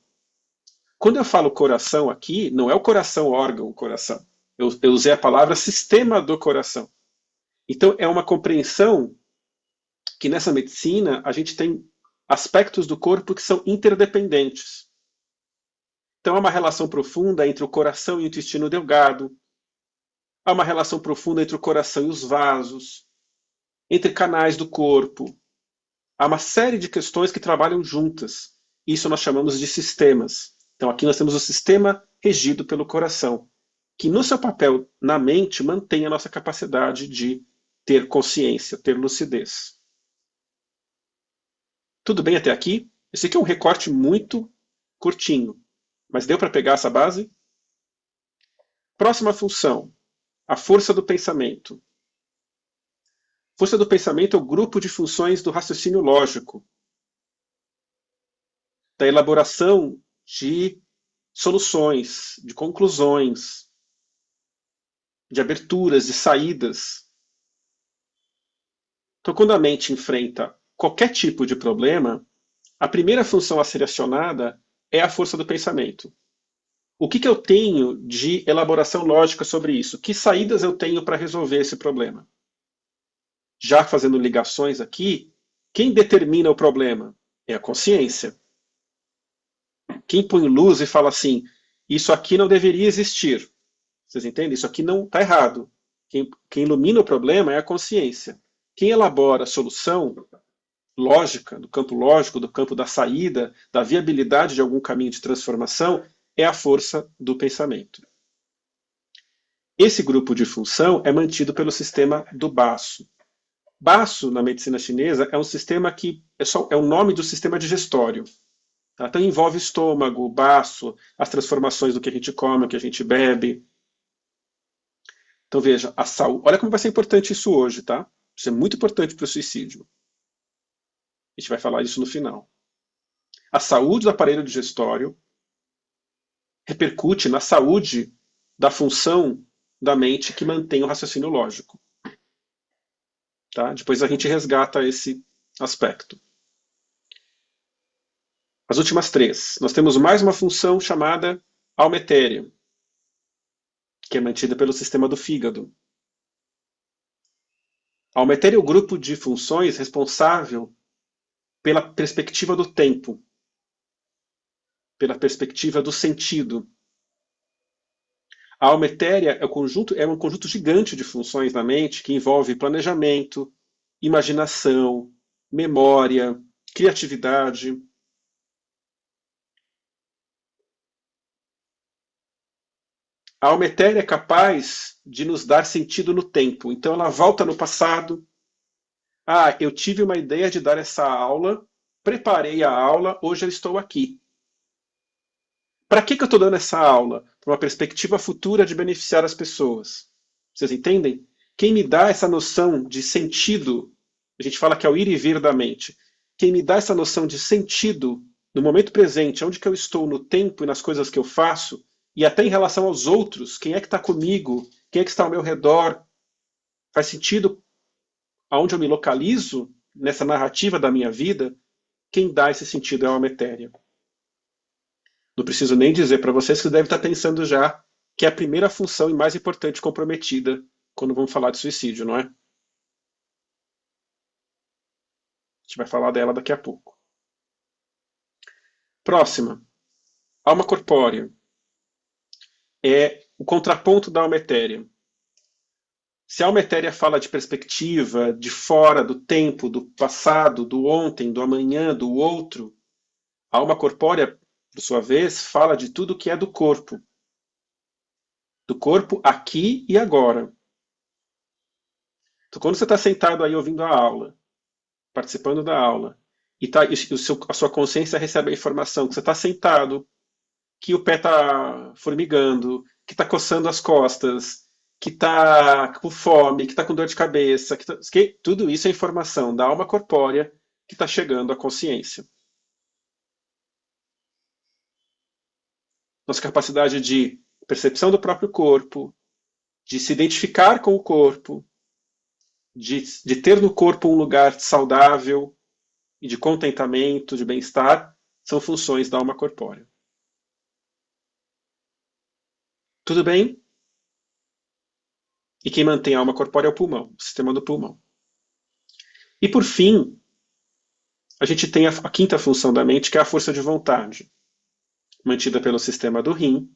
Quando eu falo coração aqui, não é o coração órgão, o coração. Eu usei a palavra sistema do coração. Então, é uma compreensão que nessa medicina a gente tem aspectos do corpo que são interdependentes. Então, há uma relação profunda entre o coração e o intestino delgado. Há uma relação profunda entre o coração e os vasos, entre canais do corpo. Há uma série de questões que trabalham juntas. Isso nós chamamos de sistemas. Então, aqui nós temos o sistema regido pelo coração, que no seu papel na mente mantém a nossa capacidade de ter consciência, ter lucidez. Tudo bem até aqui? Esse aqui é um recorte muito curtinho, mas deu para pegar essa base? Próxima função, a força do pensamento. Força do pensamento é o grupo de funções do raciocínio lógico, da elaboração de soluções, de conclusões, de aberturas, de saídas. Então, quando a mente enfrenta qualquer tipo de problema, a primeira função a ser acionada é a força do pensamento. O que eu tenho de elaboração lógica sobre isso? Que saídas eu tenho para resolver esse problema? Já fazendo ligações aqui, quem determina o problema? É a consciência. Quem põe luz e fala assim, isso aqui não deveria existir. Vocês entendem? Isso aqui não está errado. Quem ilumina o problema é a consciência. Quem elabora a solução lógica, do campo lógico, do campo da saída, da viabilidade de algum caminho de transformação, é a força do pensamento. Esse grupo de função é mantido pelo sistema do baço. Baço, na medicina chinesa, é um sistema que é o nome do sistema digestório. Tá? Então envolve estômago, baço, as transformações do que a gente come, o que a gente bebe. Então veja, a saúde. Olha como vai ser importante isso hoje, tá? Isso é muito importante para o suicídio. A gente vai falar isso no final. A saúde do aparelho digestório repercute na saúde da função da mente que mantém o raciocínio lógico. Tá? Depois a gente resgata esse aspecto. As últimas três. Nós temos mais uma função chamada alma etérea, que é mantida pelo sistema do fígado. A alma etérea é o grupo de funções responsável pela perspectiva do tempo, pela perspectiva do sentido. A alma etérea é um conjunto gigante de funções na mente que envolve planejamento, imaginação, memória, criatividade. A alma etérea é capaz de nos dar sentido no tempo. Então ela volta no passado. Ah, eu tive uma ideia de dar essa aula, preparei a aula, hoje eu estou aqui. Para que eu estou dando essa aula? Para uma perspectiva futura de beneficiar as pessoas. Vocês entendem? Quem me dá essa noção de sentido, a gente fala que é o ir e vir da mente. Quem me dá essa noção de sentido no momento presente, onde que eu estou no tempo e nas coisas que eu faço, e até em relação aos outros, quem é que está comigo, quem é que está ao meu redor, faz sentido aonde eu me localizo nessa narrativa da minha vida, quem dá esse sentido é a alma etérea. Não preciso nem dizer para vocês que devem estar pensando já que é a primeira função e mais importante comprometida quando vamos falar de suicídio, não é? A gente vai falar dela daqui a pouco. Próxima. Alma corpórea. É o contraponto da alma etérea. Se a alma etérea fala de perspectiva, de fora, do tempo, do passado, do ontem, do amanhã, do outro, a alma corpórea, por sua vez, fala de tudo que é do corpo. Do corpo aqui e agora. Então, quando você está sentado aí ouvindo a aula, participando da aula, e a sua consciência recebe a informação que você está sentado, que o pé está formigando, que está coçando as costas, que está com fome, que está com dor de cabeça, tudo isso é informação da alma corpórea que está chegando à consciência. Nossa capacidade de percepção do próprio corpo, de se identificar com o corpo, de ter no corpo um lugar saudável e de contentamento, de bem-estar, são funções da alma corpórea. Tudo bem? E quem mantém a alma corpórea é o pulmão, o sistema do pulmão. E por fim, a gente tem a quinta função da mente, que é a força de vontade, mantida pelo sistema do rim,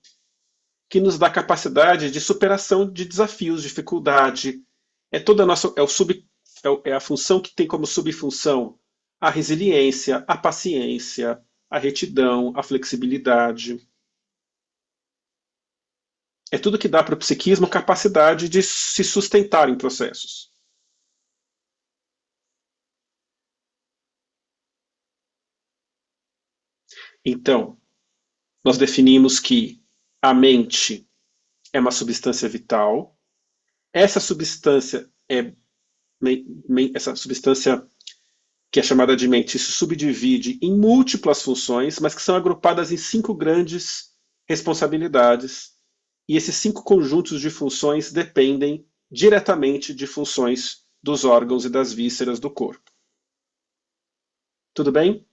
que nos dá capacidade de superação de desafios, dificuldade. É a função que tem como subfunção a resiliência, a paciência, a retidão, a flexibilidade. É tudo que dá para o psiquismo capacidade de se sustentar em processos. Então, nós definimos que a mente é uma substância vital. Essa substância que é chamada de mente se subdivide em múltiplas funções, mas que são agrupadas em 5 grandes responsabilidades. E esses 5 conjuntos de funções dependem diretamente de funções dos órgãos e das vísceras do corpo. Tudo bem?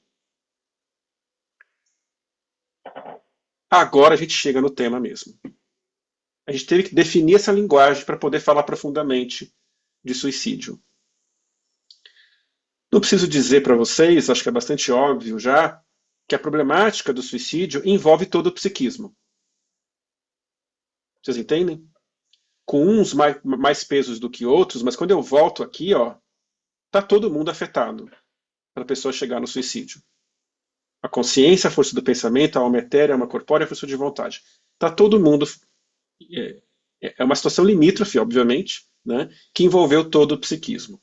Agora a gente chega no tema mesmo. A gente teve que definir essa linguagem para poder falar profundamente de suicídio. Não preciso dizer para vocês, acho que é bastante óbvio já, que a problemática do suicídio envolve todo o psiquismo. Vocês entendem? Com uns mais pesos do que outros, mas quando eu volto aqui, tá todo mundo afetado para a pessoa chegar no suicídio. A consciência, a força do pensamento, a alma etérea, a alma corpórea, a força de vontade. Tá todo mundo... É uma situação limítrofe, obviamente, né, que envolveu todo o psiquismo.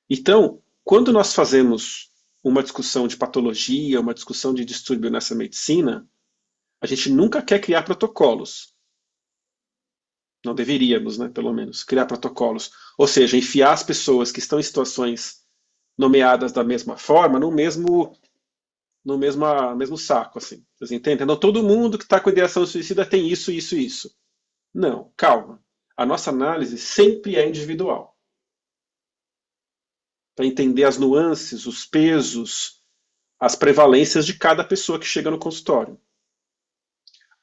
Então, quando nós fazemos uma discussão de patologia, uma discussão de distúrbio nessa medicina, a gente nunca quer criar protocolos. Não deveríamos, né, pelo menos, criar protocolos. Ou seja, enfiar as pessoas que estão em situações nomeadas da mesma forma no mesmo saco, assim. Vocês entendem? Não, todo mundo que está com ideação suicida tem isso, isso e isso. Não, calma. A nossa análise sempre é individual. Para entender as nuances, os pesos, as prevalências de cada pessoa que chega no consultório.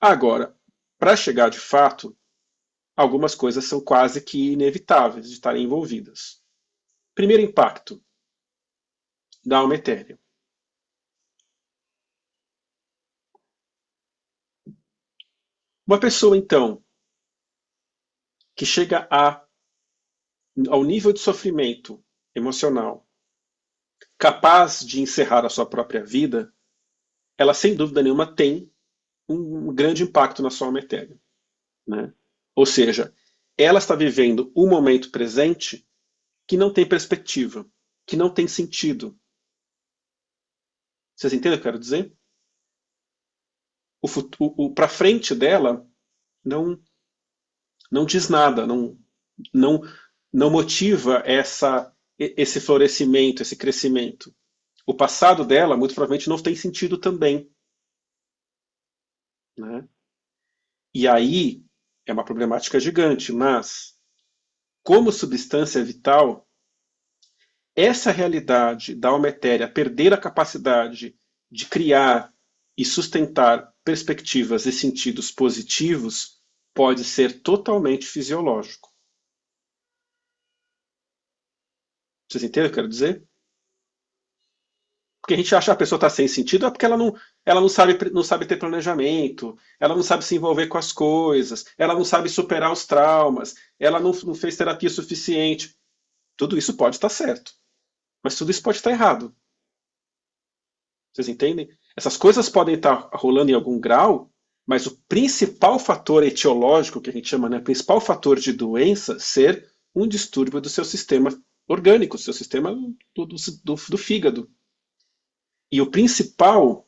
Agora, para chegar de fato, algumas coisas são quase que inevitáveis de estarem envolvidas. Primeiro impacto da alma etérea. Uma pessoa, então, que chega ao nível de sofrimento emocional, capaz de encerrar a sua própria vida, ela, sem dúvida nenhuma, tem um grande impacto na sua alma etérea, né? Ou seja, ela está vivendo um momento presente que não tem perspectiva, que não tem sentido. Vocês entendem o que eu quero dizer? Para frente dela não diz nada, não motiva esse florescimento, esse crescimento. O passado dela, muito provavelmente, não tem sentido também. Né? E aí é uma problemática gigante, mas, como substância vital, essa realidade da alma etérea perder a capacidade de criar e sustentar perspectivas e sentidos positivos pode ser totalmente fisiológico. Vocês entendem o que eu quero dizer? Porque a gente acha que a pessoa está sem sentido é porque ela não sabe ter planejamento, ela não sabe se envolver com as coisas, ela não sabe superar os traumas, ela não fez terapia suficiente. Tudo isso pode estar certo, mas tudo isso pode estar errado. Vocês entendem? Essas coisas podem estar rolando em algum grau, mas o principal fator etiológico, que a gente chama, né, o principal fator de doença, ser um distúrbio do seu sistema orgânico, do seu sistema do fígado. E o principal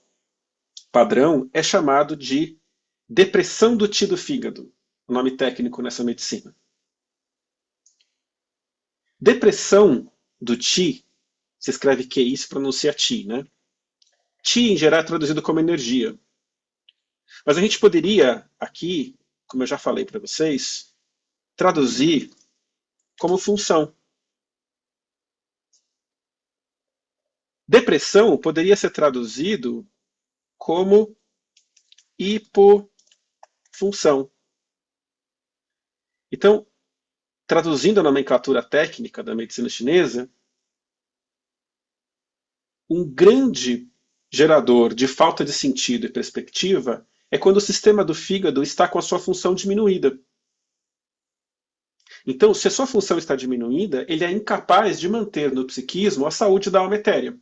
padrão é chamado de depressão do Ti do fígado, o nome técnico nessa medicina. Depressão do Ti, se escreve QI, se pronuncia Ti, né? Ti, em geral, é traduzido como energia. Mas a gente poderia, aqui, como eu já falei para vocês, traduzir como função. Depressão poderia ser traduzido como hipofunção. Então, traduzindo a nomenclatura técnica da medicina chinesa, um grande gerador de falta de sentido e perspectiva é quando o sistema do fígado está com a sua função diminuída. Então, se a sua função está diminuída, ele é incapaz de manter no psiquismo a saúde da alma etérea.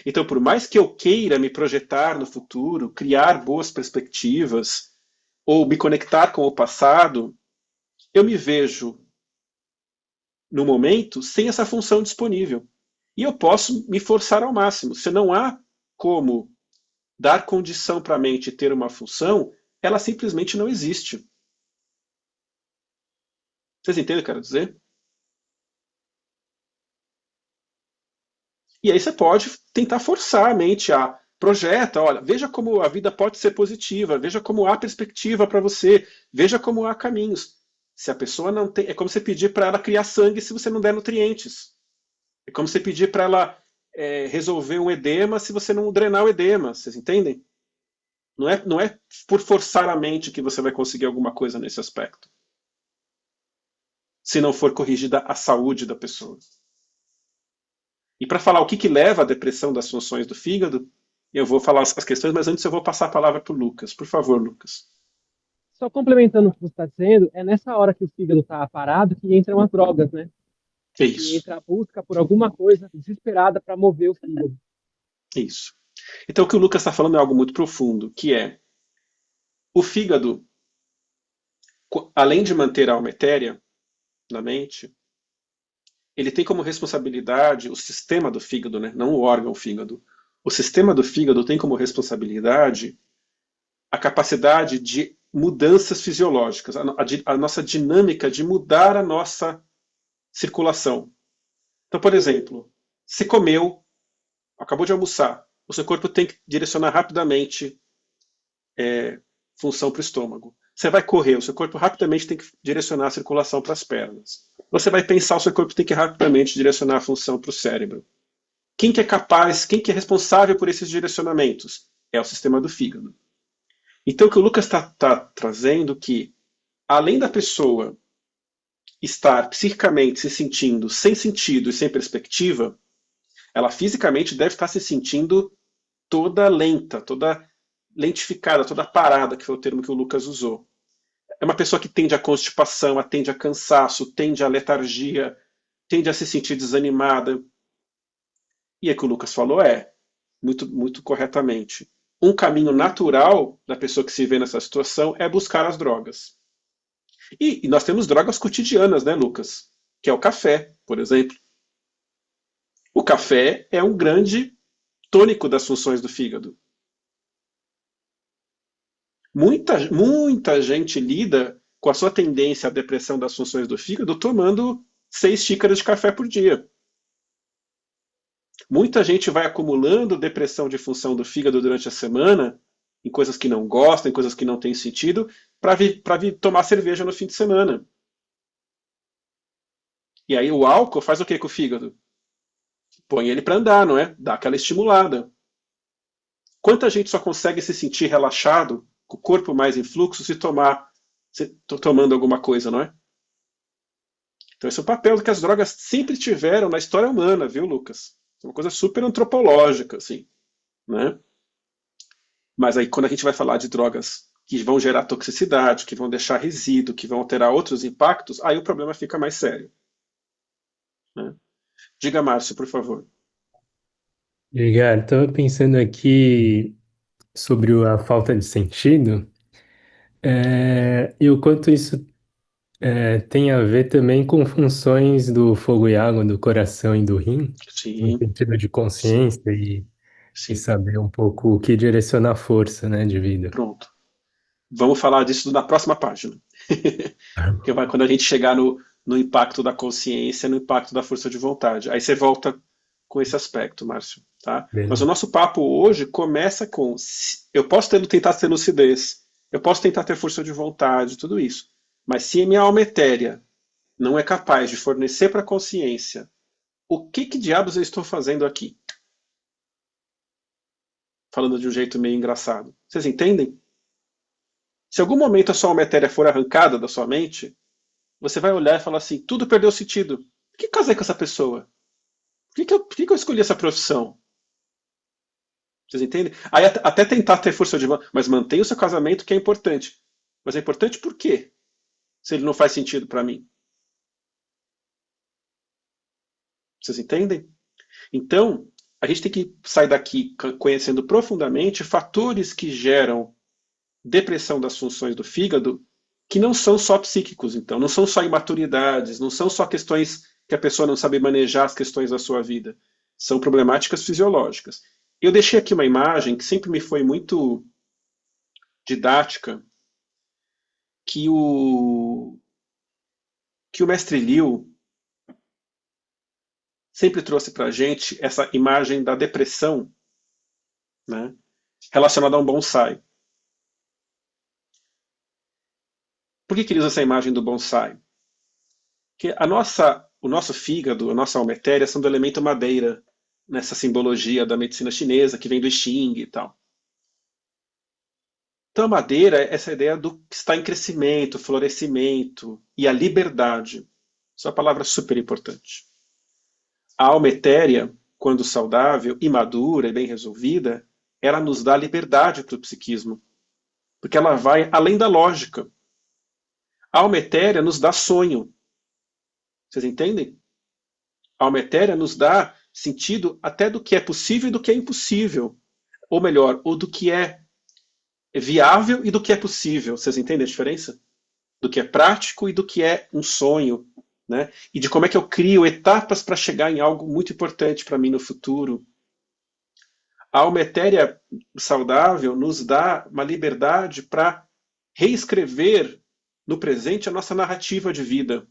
Então, por mais que eu queira me projetar no futuro, criar boas perspectivas, ou me conectar com o passado, eu me vejo, no momento, sem essa função disponível. E eu posso me forçar ao máximo. Se não há como dar condição para a mente ter uma função, ela simplesmente não existe. Vocês entendem o que eu quero dizer? E aí você pode tentar forçar a mente a projeta, olha, veja como a vida pode ser positiva, veja como há perspectiva para você, veja como há caminhos. Se a pessoa não tem, é como você pedir para ela criar sangue se você não der nutrientes. É como você pedir para ela resolver um edema se você não drenar o edema, vocês entendem? Não é por forçar a mente que você vai conseguir alguma coisa nesse aspecto, se não for corrigida a saúde da pessoa. E para falar o que leva à depressão das funções do fígado, eu vou falar as questões, mas antes eu vou passar a palavra para o Lucas. Por favor, Lucas. Só complementando o que você está dizendo, é nessa hora que o fígado está parado que entram as drogas, né? É E isso. entra a busca por alguma coisa desesperada para mover o fígado. Isso. Então o que o Lucas está falando é algo muito profundo, que é o fígado, além de manter a alma etérea na mente, ele tem como responsabilidade o sistema do fígado, né? Não o órgão fígado. O sistema do fígado tem como responsabilidade a capacidade de mudanças fisiológicas, a nossa dinâmica de mudar a nossa circulação. Então, por exemplo, você comeu, acabou de almoçar, o seu corpo tem que direcionar rapidamente função para o estômago. Você vai correr, o seu corpo rapidamente tem que direcionar a circulação para as pernas. Você vai pensar, o seu corpo tem que rapidamente direcionar a função para o cérebro. Quem que é capaz, quem que é responsável por esses direcionamentos? É o sistema do fígado. Então o que o Lucas está trazendo que, além da pessoa estar psicicamente se sentindo sem sentido e sem perspectiva, ela fisicamente deve estar se sentindo toda lenta, toda lentificada, toda parada, que foi o termo que o Lucas usou. É uma pessoa que tende à constipação, tende a cansaço, tende à letargia, tende a se sentir desanimada. E é que o Lucas falou muito, muito corretamente. Um caminho natural da pessoa que se vê nessa situação é buscar as drogas. E nós temos drogas cotidianas, né, Lucas? Que é o café, por exemplo. O café é um grande tônico das funções do fígado. Muita gente lida com a sua tendência à depressão das funções do fígado tomando 6 xícaras de café por dia. Muita gente vai acumulando depressão de função do fígado durante a semana, em coisas que não gostam, em coisas que não têm sentido, para vir tomar cerveja no fim de semana. E aí o álcool faz o que com o fígado? Põe ele para andar, não é? Dá aquela estimulada. Quanta gente só consegue se sentir relaxado, com o corpo mais em fluxo, se tomando alguma coisa, não é? Então esse é o papel que as drogas sempre tiveram na história humana, viu, Lucas? É uma coisa super antropológica, assim, né? Mas aí quando a gente vai falar de drogas que vão gerar toxicidade, que vão deixar resíduo, que vão alterar outros impactos, aí o problema fica mais sério. Né? Diga, Márcio, por favor. Obrigado. Estava pensando aqui sobre a falta de sentido, e o quanto isso tem a ver também com funções do fogo e água, do coração e do rim, no Sim, sentido de sim, consciência e sim. saber um pouco o que direciona a força, né, de vida. Pronto. Vamos falar disso na próxima página. Que vai quando a gente chegar no impacto da consciência, no impacto da força de vontade. Aí você volta com esse aspecto, Márcio. Tá? Mas o nosso papo hoje começa com: eu posso tentar ter lucidez, eu posso tentar ter força de vontade, tudo isso. Mas se a minha alma etérea não é capaz de fornecer para a consciência, o que diabos eu estou fazendo aqui? Falando de um jeito meio engraçado. Vocês entendem? Se em algum momento a sua alma etérea for arrancada da sua mente, você vai olhar e falar assim: tudo perdeu sentido. Por que eu casei com essa pessoa? Por que eu escolhi essa profissão? Vocês entendem? Aí até tentar ter força de vontade, mas mantenha o seu casamento, que é importante. Mas é importante por quê? Se ele não faz sentido para mim. Vocês entendem? Então, a gente tem que sair daqui conhecendo profundamente fatores que geram depressão das funções do fígado, que não são só psíquicos, então, não são só imaturidades, não são só questões que a pessoa não sabe manejar as questões da sua vida. São problemáticas fisiológicas. Eu deixei aqui uma imagem que sempre me foi muito didática, que o mestre Liu sempre trouxe para a gente essa imagem da depressão, né, relacionada a um bonsai. Por que ele usa essa imagem do bonsai? Porque o nosso fígado, a nossa alma etérea são do elemento madeira. nessa simbologia da medicina chinesa, que vem do I Ching e tal. Então a madeira é essa ideia do que está em crescimento, florescimento e a liberdade. Isso é uma palavra super importante. A alma etérea, quando saudável e madura e bem resolvida, ela nos dá liberdade para o psiquismo, porque ela vai além da lógica. A alma etérea nos dá sonho. Vocês entendem? A alma etérea nos dá sentido até do que é possível e do que é impossível. Ou melhor, ou do que é viável e do que é possível. Vocês entendem a diferença? Do que é prático e do que é um sonho. Né? E de como é que eu crio etapas para chegar em algo muito importante para mim no futuro. A alma etérea saudável nos dá uma liberdade para reescrever no presente a nossa narrativa de vida.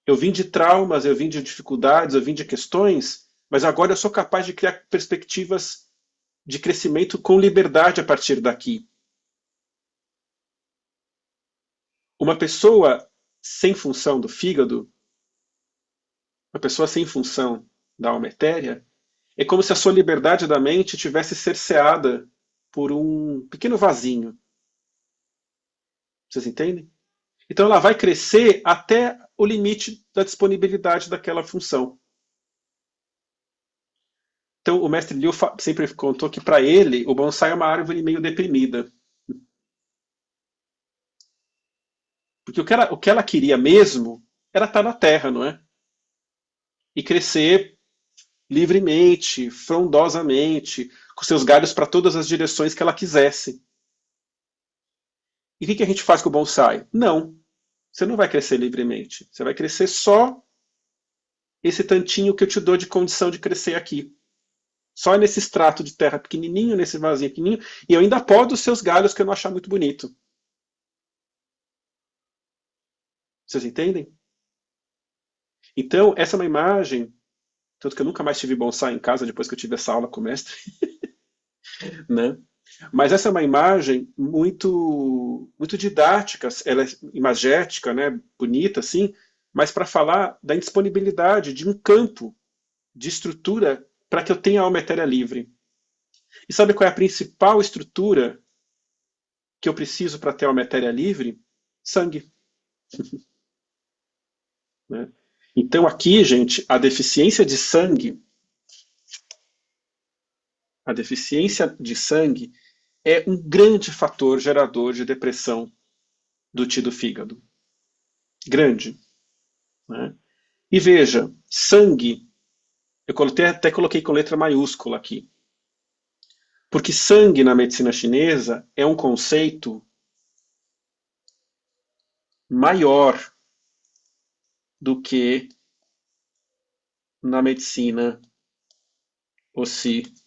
Eu vim de traumas, eu vim de dificuldades, eu vim de questões, mas agora eu sou capaz de criar perspectivas de crescimento com liberdade a partir daqui. Uma pessoa sem função do fígado, uma pessoa sem função da alma etérea, é como se a sua liberdade da mente tivesse cerceada por um pequeno vasinho. Vocês entendem? Então ela vai crescer até o limite da disponibilidade daquela função. Então o mestre Liu sempre contou que para ele o bonsai é uma árvore meio deprimida. Porque o que ela queria mesmo era estar na terra, não é? E crescer livremente, frondosamente, com seus galhos para todas as direções que ela quisesse. E o que a gente faz com o bonsai? Não. Você não vai crescer livremente. Você vai crescer só esse tantinho que eu te dou de condição de crescer aqui. Só nesse extrato de terra pequenininho, nesse vasinho pequenininho, e eu ainda podo os seus galhos que eu não achar muito bonito. Vocês entendem? Então, essa é uma imagem, tanto que eu nunca mais tive bonsai em casa depois que eu tive essa aula com o mestre. Né? Mas essa é uma imagem muito, muito didática, ela é imagética, né? Bonita, assim, mas para falar da indisponibilidade de um campo de estrutura para que eu tenha a alma etérea livre. E sabe qual é a principal estrutura que eu preciso para ter a alma etérea livre? Sangue. Né? Então aqui, gente, a deficiência de sangue é um grande fator gerador de depressão do tio do fígado. Grande. Né? E veja, sangue, eu até coloquei com letra maiúscula aqui. Porque sangue na medicina chinesa é um conceito maior do que na medicina ocidental.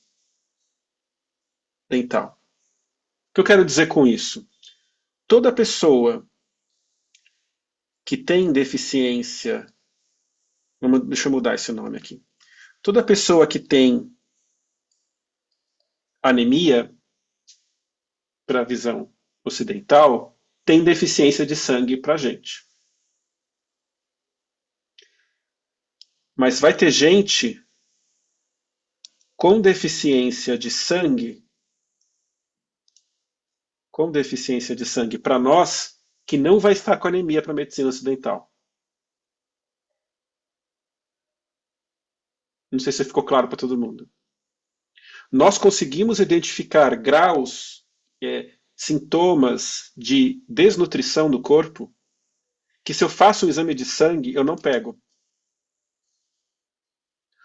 O que eu quero dizer com isso? Toda pessoa que tem deficiência, deixa eu mudar esse nome aqui. Toda pessoa que tem anemia, para a visão ocidental, tem deficiência de sangue para a gente. Mas vai ter gente com deficiência de sangue para nós, que não vai estar com anemia para a medicina ocidental. Não sei se ficou claro para todo mundo. Nós conseguimos identificar graus, sintomas de desnutrição do corpo, que se eu faço um exame de sangue, eu não pego.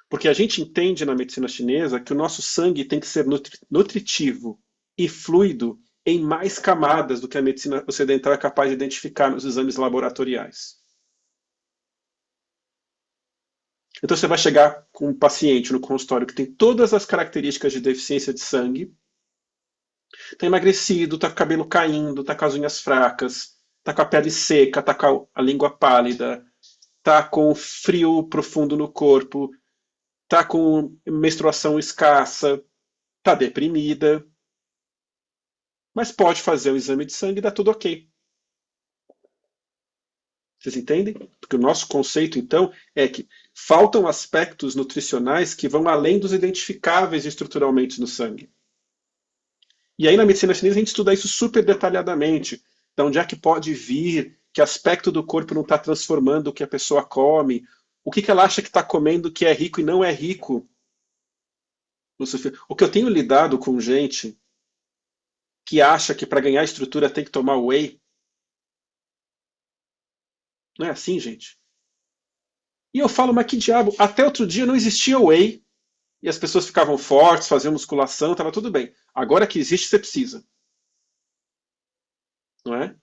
Porque a gente entende na medicina chinesa que o nosso sangue tem que ser nutritivo e fluido em mais camadas do que a medicina ocidental é capaz de identificar nos exames laboratoriais. Então você vai chegar com um paciente no consultório que tem todas as características de deficiência de sangue, está emagrecido, está com o cabelo caindo, está com as unhas fracas, está com a pele seca, está com a língua pálida, está com frio profundo no corpo, está com menstruação escassa, está deprimida, mas pode fazer o exame de sangue e dá tudo ok. Vocês entendem? Porque o nosso conceito, então, é que faltam aspectos nutricionais que vão além dos identificáveis estruturalmente no sangue. E aí na medicina chinesa a gente estuda isso super detalhadamente. De onde é que pode vir, que aspecto do corpo não está transformando o que a pessoa come, o que ela acha que está comendo que é rico e não é rico. O que eu tenho lidado com gente que acha que para ganhar estrutura tem que tomar whey. Não é assim, gente? E eu falo, mas que diabo? Até outro dia não existia whey. E as pessoas ficavam fortes, faziam musculação, estava tudo bem. Agora que existe, você precisa. Não é?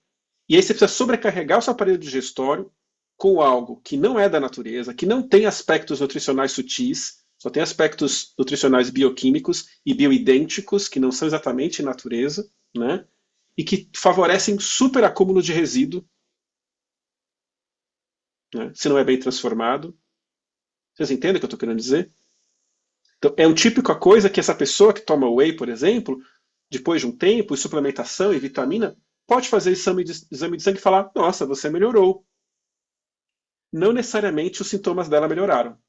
E aí você precisa sobrecarregar o seu aparelho digestório com algo que não é da natureza, que não tem aspectos nutricionais sutis, só tem aspectos nutricionais bioquímicos e bioidênticos, que não são exatamente natureza, né? E que favorecem super acúmulo de resíduo, né? Se não é bem transformado. Vocês entendem o que eu estou querendo dizer? Então, é um típico a coisa que essa pessoa que toma whey, por exemplo, depois de um tempo, e suplementação e vitamina, pode fazer exame de sangue e falar, nossa, você melhorou. Não necessariamente os sintomas dela melhoraram.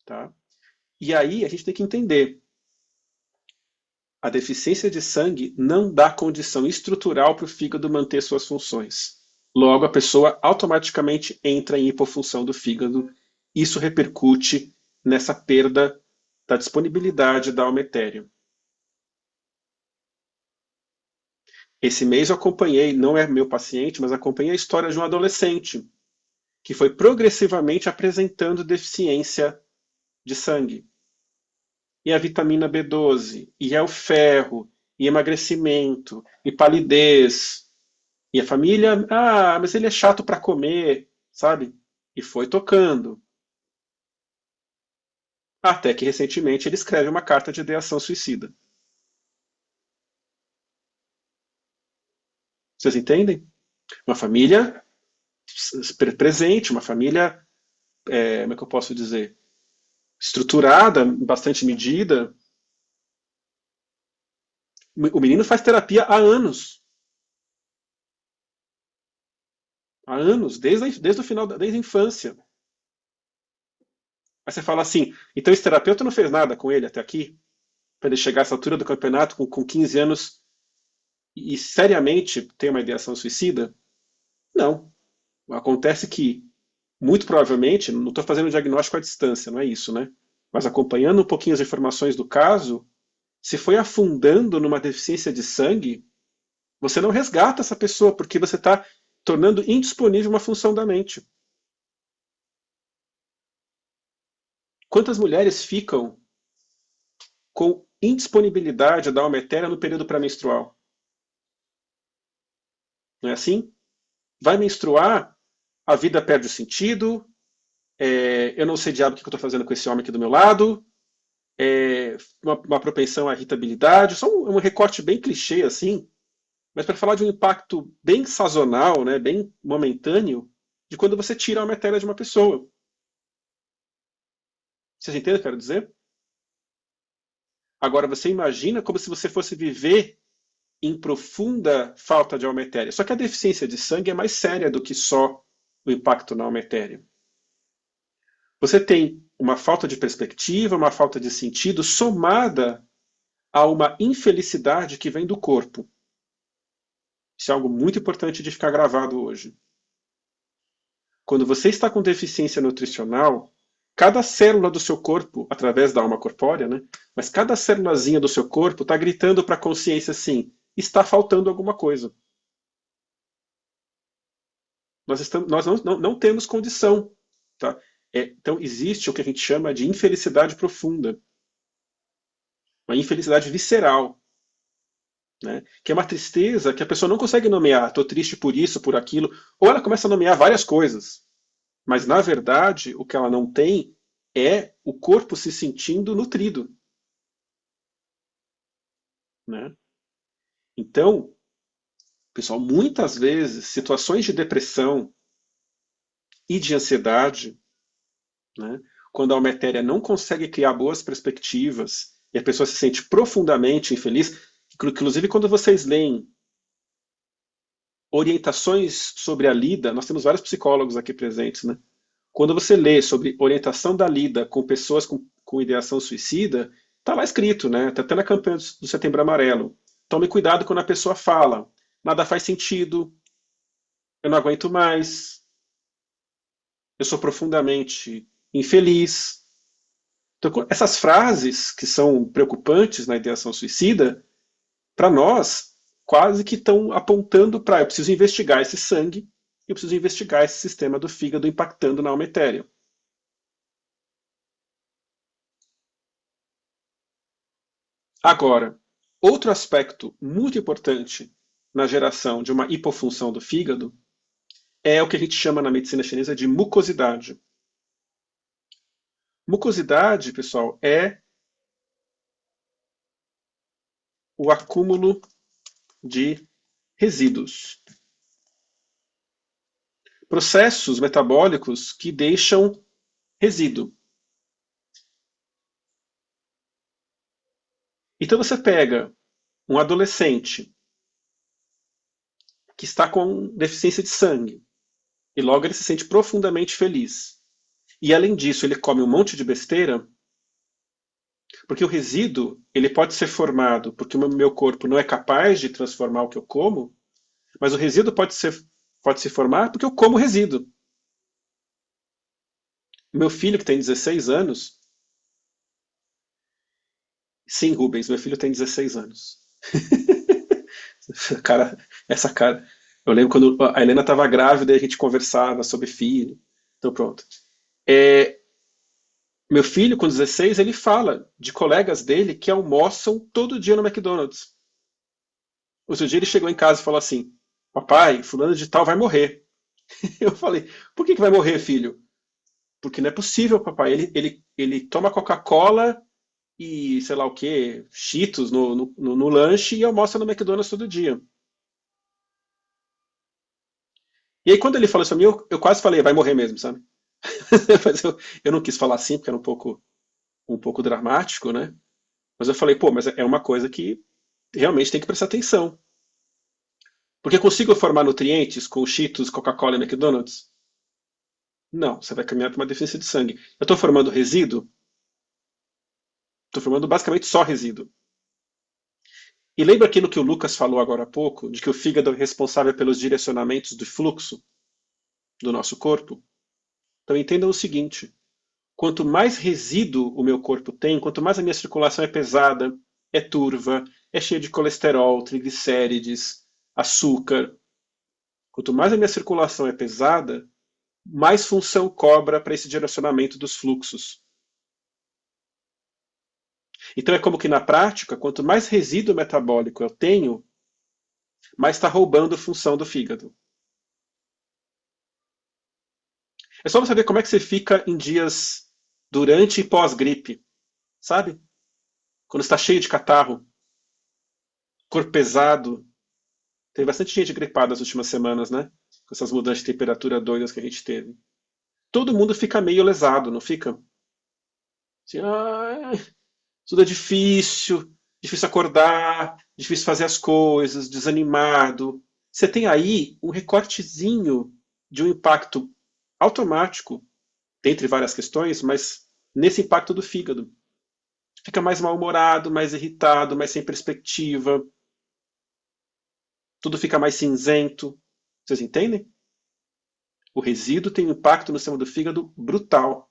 Tá? E aí a gente tem que entender. A deficiência de sangue não dá condição estrutural para o fígado manter suas funções. Logo, a pessoa automaticamente entra em hipofunção do fígado. Isso repercute nessa perda da disponibilidade da alma etérea. Esse mês eu acompanhei, não é meu paciente, mas acompanhei a história de um adolescente que foi progressivamente apresentando deficiência de sangue. E a vitamina B12, e é o ferro, e emagrecimento, e palidez. E a família, mas ele é chato para comer, sabe? E foi tocando. Até que recentemente ele escreve uma carta de ideação suicida. Vocês entendem? Uma família presente, uma família, como é que eu posso dizer? Estruturada, em bastante medida. O menino faz terapia há anos. Há anos, desde o final, desde a infância. Aí você fala assim, então esse terapeuta não fez nada com ele até aqui? Para ele chegar a essa altura do campeonato com 15 anos e seriamente ter uma ideação suicida? Não. Acontece que, muito provavelmente, não estou fazendo um diagnóstico à distância, não é isso, né? Mas acompanhando um pouquinho as informações do caso, se foi afundando numa deficiência de sangue, você não resgata essa pessoa, porque você está tornando indisponível uma função da mente. Quantas mulheres ficam com indisponibilidade da alma etérea no período pré-menstrual? Não é assim? Vai menstruar, a vida perde o sentido, eu não sei diabo o que eu estou fazendo com esse homem aqui do meu lado, uma propensão à irritabilidade, só um recorte bem clichê assim, mas para falar de um impacto bem sazonal, né, bem momentâneo, de quando você tira a alma etérea de uma pessoa. Vocês entendem o que eu quero dizer? Agora, você imagina como se você fosse viver em profunda falta de alma etérea. Só que a deficiência de sangue é mais séria do que só o impacto na alma etérea. Você tem uma falta de perspectiva, uma falta de sentido, somada a uma infelicidade que vem do corpo. Isso é algo muito importante de ficar gravado hoje. Quando você está com deficiência nutricional, cada célula do seu corpo, através da alma corpórea, né? Mas cada célulazinha do seu corpo está gritando para a consciência assim, está faltando alguma coisa. Nós não temos condição. Tá? Então existe o que a gente chama de infelicidade profunda. Uma infelicidade visceral. Né? Que é uma tristeza que a pessoa não consegue nomear. Estou triste por isso, por aquilo. Ou ela começa a nomear várias coisas. Mas, na verdade, o que ela não tem é o corpo se sentindo nutrido. Né? Então, pessoal, muitas vezes, situações de depressão e de ansiedade, né, quando a alma etérea não consegue criar boas perspectivas e a pessoa se sente profundamente infeliz, inclusive quando vocês leem orientações sobre a lida, nós temos vários psicólogos aqui presentes, né? Quando você lê sobre orientação da lida com pessoas com ideação suicida, está lá escrito, né? Está até na campanha do Setembro Amarelo. Tome cuidado quando a pessoa fala. Nada faz sentido. Eu não aguento mais. Eu sou profundamente infeliz. Então, essas frases que são preocupantes na ideação suicida, para nós, quase que estão apontando para eu preciso investigar esse sangue, eu preciso investigar esse sistema do fígado impactando na alma etérea. Agora, outro aspecto muito importante na geração de uma hipofunção do fígado é o que a gente chama na medicina chinesa de mucosidade. Mucosidade, pessoal, é o acúmulo de resíduos. Processos metabólicos que deixam resíduo. Então você pega um adolescente que está com deficiência de sangue e logo ele se sente profundamente feliz. E além disso ele come um monte de besteira, porque o resíduo ele pode ser formado porque o meu corpo não é capaz de transformar o que eu como, mas o resíduo pode se formar porque eu como resíduo. Meu filho, que tem 16 anos. Sim, Rubens, meu filho tem 16 anos. Essa cara. Eu lembro quando a Helena estava grávida e a gente conversava sobre filho. Então, pronto. Meu filho, com 16, ele fala de colegas dele que almoçam todo dia no McDonald's. Outro dia ele chegou em casa e falou assim: Papai, fulano de tal vai morrer. Eu falei: Por que vai morrer, filho? Porque não é possível, papai. Ele toma Coca-Cola e sei lá o que, Cheetos no lanche e almoça no McDonald's todo dia. E aí quando ele falou isso pra mim, eu quase falei, vai morrer mesmo, sabe? Mas eu não quis falar assim, porque era um pouco dramático, né? Mas eu falei, pô, mas é uma coisa que realmente tem que prestar atenção. Porque eu consigo formar nutrientes com Cheetos, Coca-Cola e McDonald's? Não, você vai caminhar para uma deficiência de sangue. Eu estou formando resíduo? Estou formando basicamente só resíduo. E lembra aquilo que o Lucas falou agora há pouco, de que o fígado é responsável pelos direcionamentos do fluxo do nosso corpo? Então entendam o seguinte: quanto mais resíduo o meu corpo tem, quanto mais a minha circulação é pesada, é turva, é cheia de colesterol, triglicérides, açúcar, quanto mais a minha circulação é pesada, mais função cobra para esse direcionamento dos fluxos. Então é como que na prática, quanto mais resíduo metabólico eu tenho, mais está roubando função do fígado. É só você saber como é que você fica em dias durante e pós-gripe, sabe? Quando está cheio de catarro, corpo pesado. Teve bastante gente gripada nas últimas semanas, né? Com essas mudanças de temperatura doidas que a gente teve. Todo mundo fica meio lesado, não fica? Assim, tudo é difícil, difícil acordar, difícil fazer as coisas, desanimado. Você tem aí um recortezinho de um impacto automático, dentre várias questões, mas nesse impacto do fígado. Fica mais mal-humorado, mais irritado, mais sem perspectiva. Tudo fica mais cinzento. Vocês entendem? O resíduo tem um impacto no sistema do fígado brutal.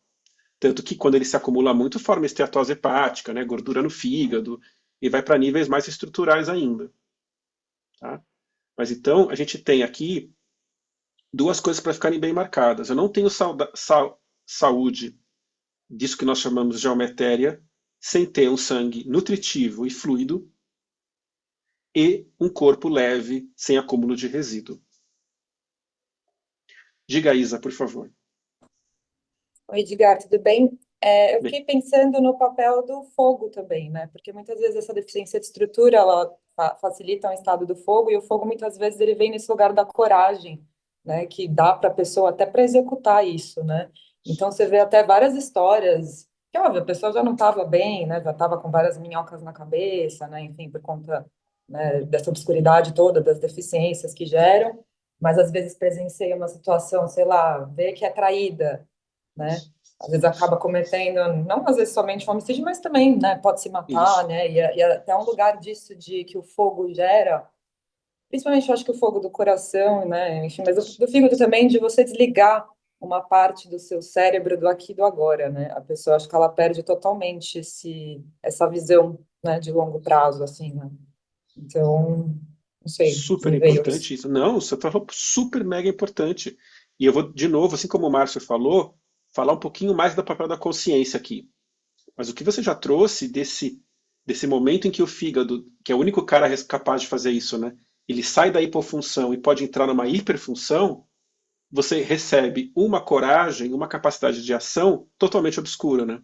Tanto que quando ele se acumula muito, forma esteatose hepática, né? Gordura no fígado, e vai para níveis mais estruturais ainda. Tá? Mas então, a gente tem aqui duas coisas para ficarem bem marcadas. Eu não tenho saúde disso que nós chamamos de alma etérea, sem ter um sangue nutritivo e fluido e um corpo leve, sem acúmulo de resíduo. Diga, Isa, por favor. Oi, Edgar, tudo bem? Eu fiquei pensando no papel do fogo também, né? Porque muitas vezes essa deficiência de estrutura, ela facilita o estado do fogo, e o fogo muitas vezes ele vem nesse lugar da coragem, né? Que dá para a pessoa até para executar isso, né? Então você vê até várias histórias, que óbvio, a pessoa já não estava bem, né? Já estava com várias minhocas na cabeça, né? Enfim, por conta né, dessa obscuridade toda, das deficiências que geram, mas às vezes presencia uma situação, sei lá, vê que é traída, né? Às vezes acaba cometendo, não às vezes somente um homicídio, mas também, né, pode se matar, Isso. né? E até um lugar disso de que o fogo gera, principalmente eu acho que o fogo do coração, né? Enfim, mas do fígado também, de você desligar uma parte do seu cérebro do aqui e do agora, né? A pessoa, acho que ela perde totalmente essa visão, né, de longo prazo, assim, né? Então, não sei, Super me veio importante isso. isso. Não, você falou super mega importante. E eu vou, de novo, assim como o Márcio falou, falar um pouquinho mais do papel da consciência aqui. Mas o que você já trouxe desse momento em que o fígado, que é o único cara capaz de fazer isso, né? Ele sai da hipofunção e pode entrar numa hiperfunção, você recebe uma coragem, uma capacidade de ação totalmente obscura, né?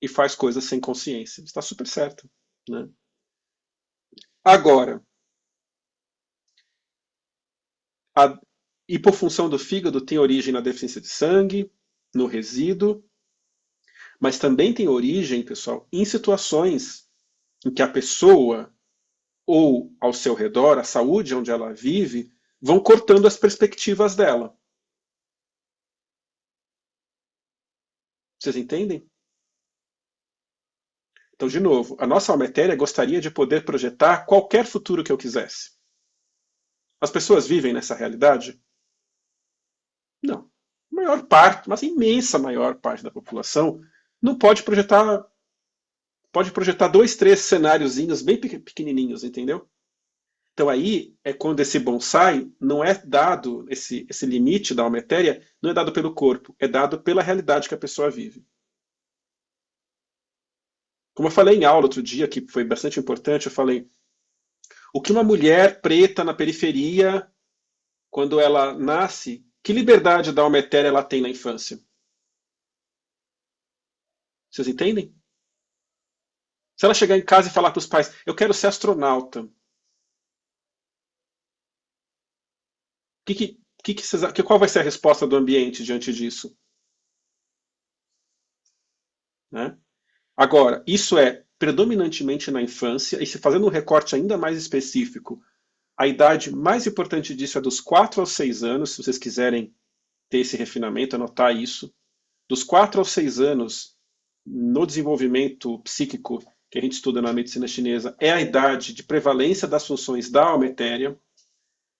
E faz coisas sem consciência. Está super certo, né? Agora, a hipofunção do fígado tem origem na deficiência de sangue, no resíduo, mas também tem origem, pessoal, em situações em que a pessoa ou ao seu redor, a saúde onde ela vive, vão cortando as perspectivas dela. Vocês entendem? Então, de novo, a nossa almatéria gostaria de poder projetar qualquer futuro que eu quisesse. As pessoas vivem nessa realidade? Não. A maior parte, mas a imensa maior parte da população não pode projetar 2, 3 cenáriozinhos bem pequenininhos, entendeu? Então aí é quando esse bonsai não é dado, esse limite da almatéria não é dado pelo corpo, é dado pela realidade que a pessoa vive. Como eu falei em aula outro dia, que foi bastante importante, eu falei, o que uma mulher preta na periferia, quando ela nasce, que liberdade da almatéria ela tem na infância? Vocês entendem? Se ela chegar em casa e falar para os pais, eu quero ser astronauta, qual vai ser a resposta do ambiente diante disso? Né? Agora, isso é predominantemente na infância, e se fazendo um recorte ainda mais específico, a idade mais importante disso é dos 4 aos 6 anos, se vocês quiserem ter esse refinamento, anotar isso. Dos 4 aos 6 anos, no desenvolvimento psíquico que a gente estuda na medicina chinesa, é a idade de prevalência das funções da alma etérea.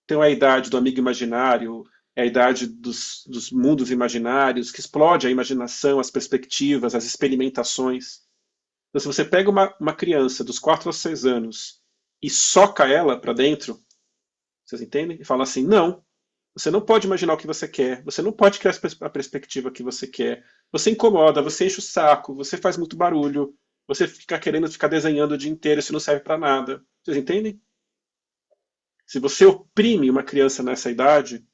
Então é a idade do amigo imaginário, é a idade dos mundos imaginários, que explode a imaginação, as perspectivas, as experimentações. Então, se você pega uma criança dos 4 aos 6 anos e soca ela para dentro, vocês entendem? E fala assim, não, você não pode imaginar o que você quer, você não pode criar a perspectiva que você quer, você incomoda, você enche o saco, você faz muito barulho, você fica querendo ficar desenhando o dia inteiro, isso não serve para nada. Vocês entendem? Se você oprime uma criança nessa idade,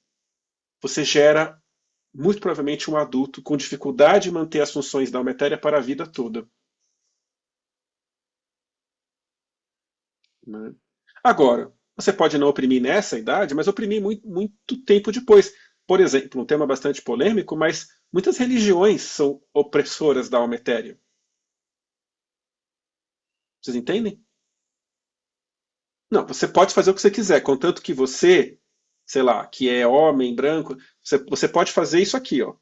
você gera, muito provavelmente, um adulto com dificuldade em manter as funções da matéria para a vida toda. Né? Agora, você pode não oprimir nessa idade, mas oprimir muito, muito tempo depois. Por exemplo, um tema bastante polêmico, mas muitas religiões são opressoras da alma etérea. Vocês entendem? Não, você pode fazer o que você quiser, contanto que você, sei lá, que é homem, branco, você pode fazer isso aqui, ó.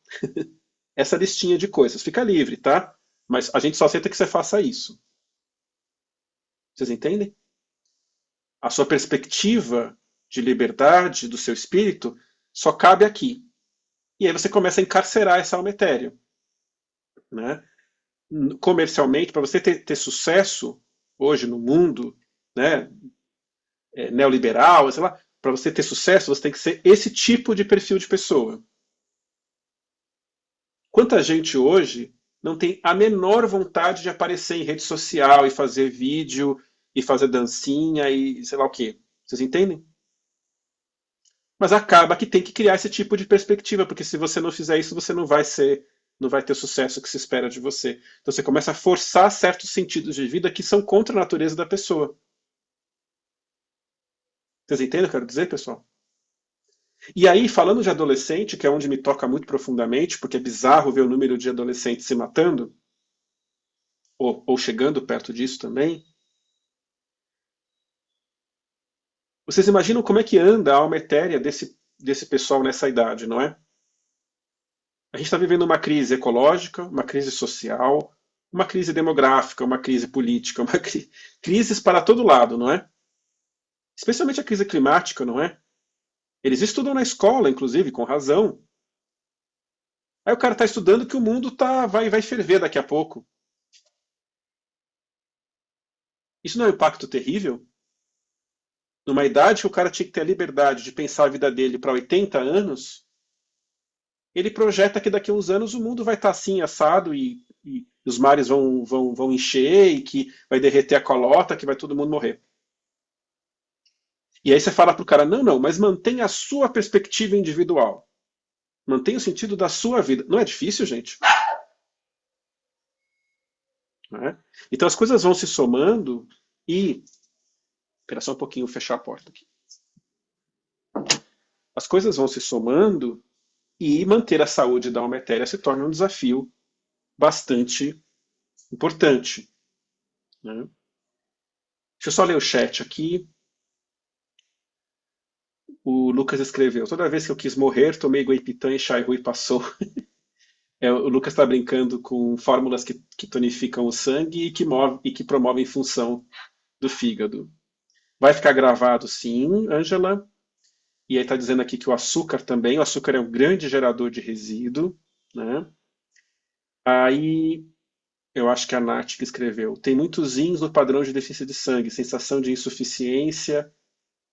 Essa listinha de coisas. Fica livre, tá? Mas a gente só aceita que você faça isso. Vocês entendem? A sua perspectiva de liberdade do seu espírito só cabe aqui. E aí você começa a encarcerar essa alma etérea. Né? Comercialmente, para você ter sucesso hoje no mundo, né, neoliberal, sei lá, para você ter sucesso, você tem que ser esse tipo de perfil de pessoa. Quanta gente hoje não tem a menor vontade de aparecer em rede social e fazer vídeo e fazer dancinha e sei lá o quê. Vocês entendem? Mas acaba que tem que criar esse tipo de perspectiva, porque se você não fizer isso, você não vai ter o sucesso que se espera de você. Então você começa a forçar certos sentidos de vida que são contra a natureza da pessoa. Vocês entendem o que eu quero dizer, pessoal? E aí, falando de adolescente, que é onde me toca muito profundamente, porque é bizarro ver o número de adolescentes se matando, ou chegando perto disso também, Vocês imaginam como é que anda a alma etérea desse pessoal nessa idade, não é? A gente está vivendo uma crise ecológica, uma crise social, uma crise demográfica, uma crise política, crises para todo lado, não é? Especialmente a crise climática, não é? Eles estudam na escola, inclusive, com razão. Aí o cara está estudando que o mundo vai ferver daqui a pouco. Isso não é um impacto terrível? Numa idade que o cara tinha que ter a liberdade de pensar a vida dele para 80 anos, ele projeta que daqui a uns anos o mundo vai estar assim, assado, e os mares vão encher, e que vai derreter a calota, que vai todo mundo morrer. E aí você fala para o cara, não, mas mantenha a sua perspectiva individual. Mantenha o sentido da sua vida. Não é difícil, gente? Não é? Então as coisas vão se somando e... Espera só um pouquinho, vou fechar a porta aqui. As coisas vão se somando e manter a saúde da alma etérea se torna um desafio bastante importante. Né? Deixa eu só ler o chat aqui. O Lucas escreveu: toda vez que eu quis morrer, tomei Guaipitã e Chai Rui passou. O Lucas está brincando com fórmulas que tonificam o sangue e que promovem função do fígado. Vai ficar gravado, sim, Ângela. E aí está dizendo aqui que o açúcar também. O açúcar é um grande gerador de resíduo. Né? Aí, eu acho que a Nath que escreveu: tem muitos ins no padrão de deficiência de sangue, sensação de insuficiência,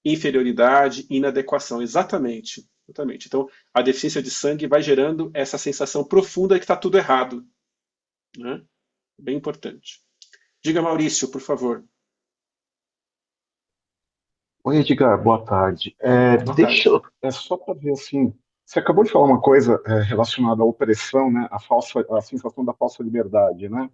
inferioridade, inadequação. Exatamente. Então, a deficiência de sangue vai gerando essa sensação profunda de que está tudo errado. Né? Bem importante. Diga, Maurício, por favor. Oi, Edgar, boa tarde. Boa tarde. Só para ver assim, você acabou de falar uma coisa relacionada à opressão, né? A sensação da falsa liberdade, né?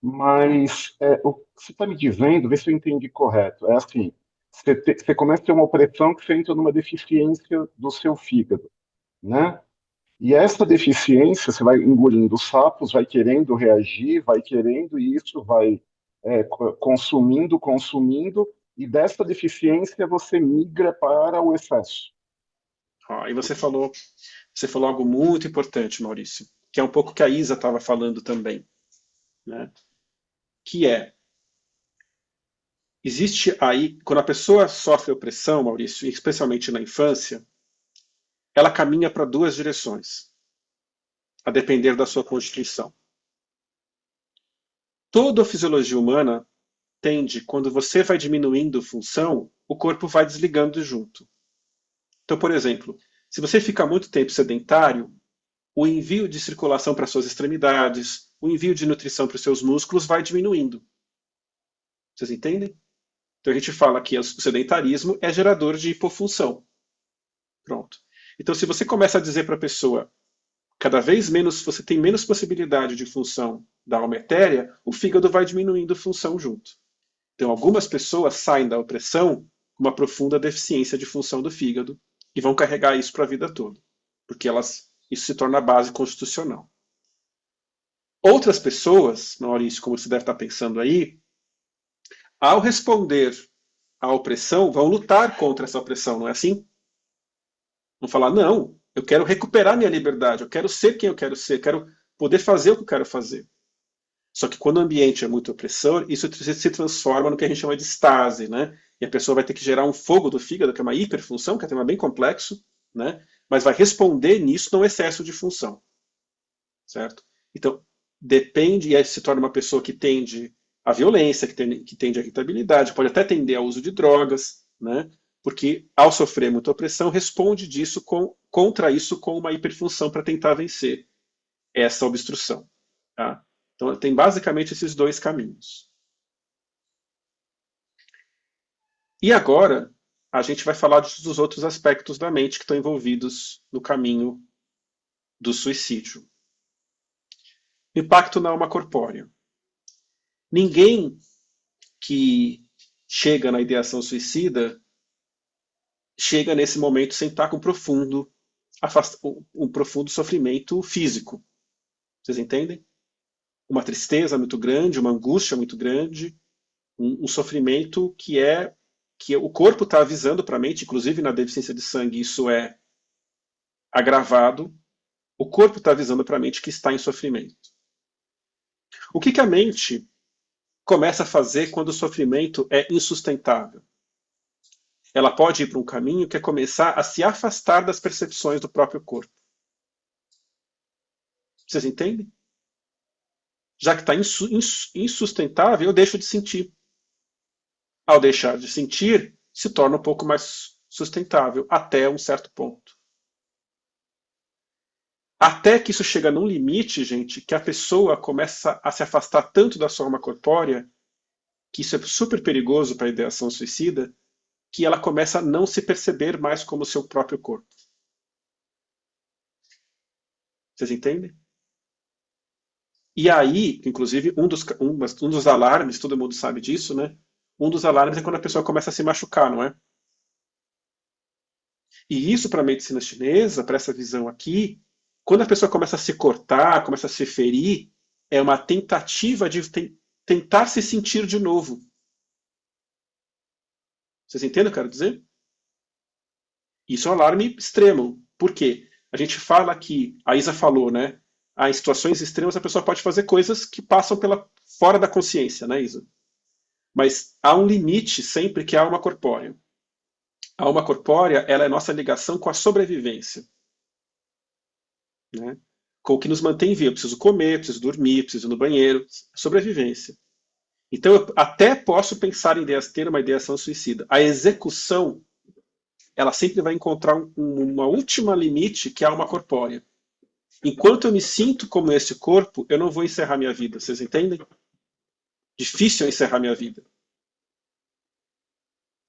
Mas o que você está me dizendo, vê se eu entendi correto, é assim, você começa a ter uma opressão que você entra numa deficiência do seu fígado, né? E essa deficiência, você vai engolindo sapos, vai querendo reagir, vai querendo, e isso vai consumindo, e dessa deficiência você migra para o excesso. E você falou algo muito importante, Maurício, que é um pouco que a Isa estava falando também, né? Que existe aí, quando a pessoa sofre opressão, Maurício, especialmente na infância, ela caminha para duas direções, a depender da sua constituição. Toda a fisiologia humana tende, quando você vai diminuindo função, o corpo vai desligando junto. Então, por exemplo, se você fica muito tempo sedentário, o envio de circulação para suas extremidades, o envio de nutrição para os seus músculos vai diminuindo. Vocês entendem? Então a gente fala que o sedentarismo é gerador de hipofunção. Pronto. Então se você começa a dizer para a pessoa, cada vez menos, você tem menos possibilidade de função da alma etérea, o fígado vai diminuindo função junto. Então algumas pessoas saem da opressão com uma profunda deficiência de função do fígado e vão carregar isso para a vida toda, porque isso se torna a base constitucional. Outras pessoas, Maurício, como você deve estar pensando aí, ao responder à opressão, vão lutar contra essa opressão, não é assim? Vão falar, não, eu quero recuperar minha liberdade, eu quero ser quem eu quero ser, eu quero poder fazer o que eu quero fazer. Só que quando o ambiente é muito opressor, isso se transforma no que a gente chama de estase, né? E a pessoa vai ter que gerar um fogo do fígado, que é uma hiperfunção, que é um tema bem complexo, né? Mas vai responder nisso no excesso de função. Certo? Então, depende, e aí se torna uma pessoa que tende à violência, que tende à irritabilidade, pode até tender ao uso de drogas, né? Porque ao sofrer muita opressão, responde contra isso com uma hiperfunção para tentar vencer essa obstrução. Tá? Então tem basicamente esses dois caminhos. E agora a gente vai falar dos outros aspectos da mente que estão envolvidos no caminho do suicídio. Impacto na alma corpórea. Ninguém que chega na ideação suicida chega nesse momento sem estar com um profundo sofrimento físico. Vocês entendem? Uma tristeza muito grande, uma angústia muito grande, um sofrimento que é que o corpo está avisando para a mente, inclusive na deficiência de sangue isso é agravado, o corpo está avisando para a mente que está em sofrimento. O que a mente começa a fazer quando o sofrimento é insustentável? Ela pode ir para um caminho que é começar a se afastar das percepções do próprio corpo. Vocês entendem? Já que está insustentável, eu deixo de sentir. Ao deixar de sentir, se torna um pouco mais sustentável, até um certo ponto. Até que isso chega num limite, gente, que a pessoa começa a se afastar tanto da sua alma corpórea, que isso é super perigoso para a ideação suicida, que ela começa a não se perceber mais como seu próprio corpo. Vocês entendem? E aí, inclusive, um dos alarmes, todo mundo sabe disso, né? Um dos alarmes é quando a pessoa começa a se machucar, não é? E isso, para a medicina chinesa, para essa visão aqui, quando a pessoa começa a se cortar, começa a se ferir, é uma tentativa de tentar se sentir de novo. Vocês entendem o que eu quero dizer? Isso é um alarme extremo. Por quê? A gente fala que, a Isa falou, né? Em situações extremas a pessoa pode fazer coisas que passam fora da consciência, né, Isa? Mas há um limite sempre que é a alma corpórea. A alma corpórea, ela é nossa ligação com a sobrevivência. Né? Com o que nos mantém vivo. Eu preciso comer, preciso dormir, preciso ir no banheiro. Sobrevivência. Então eu até posso pensar em ter uma ideação suicida. A execução, ela sempre vai encontrar uma última limite que é a alma corpórea. Enquanto eu me sinto como esse corpo, eu não vou encerrar minha vida. Vocês entendem? Difícil encerrar minha vida.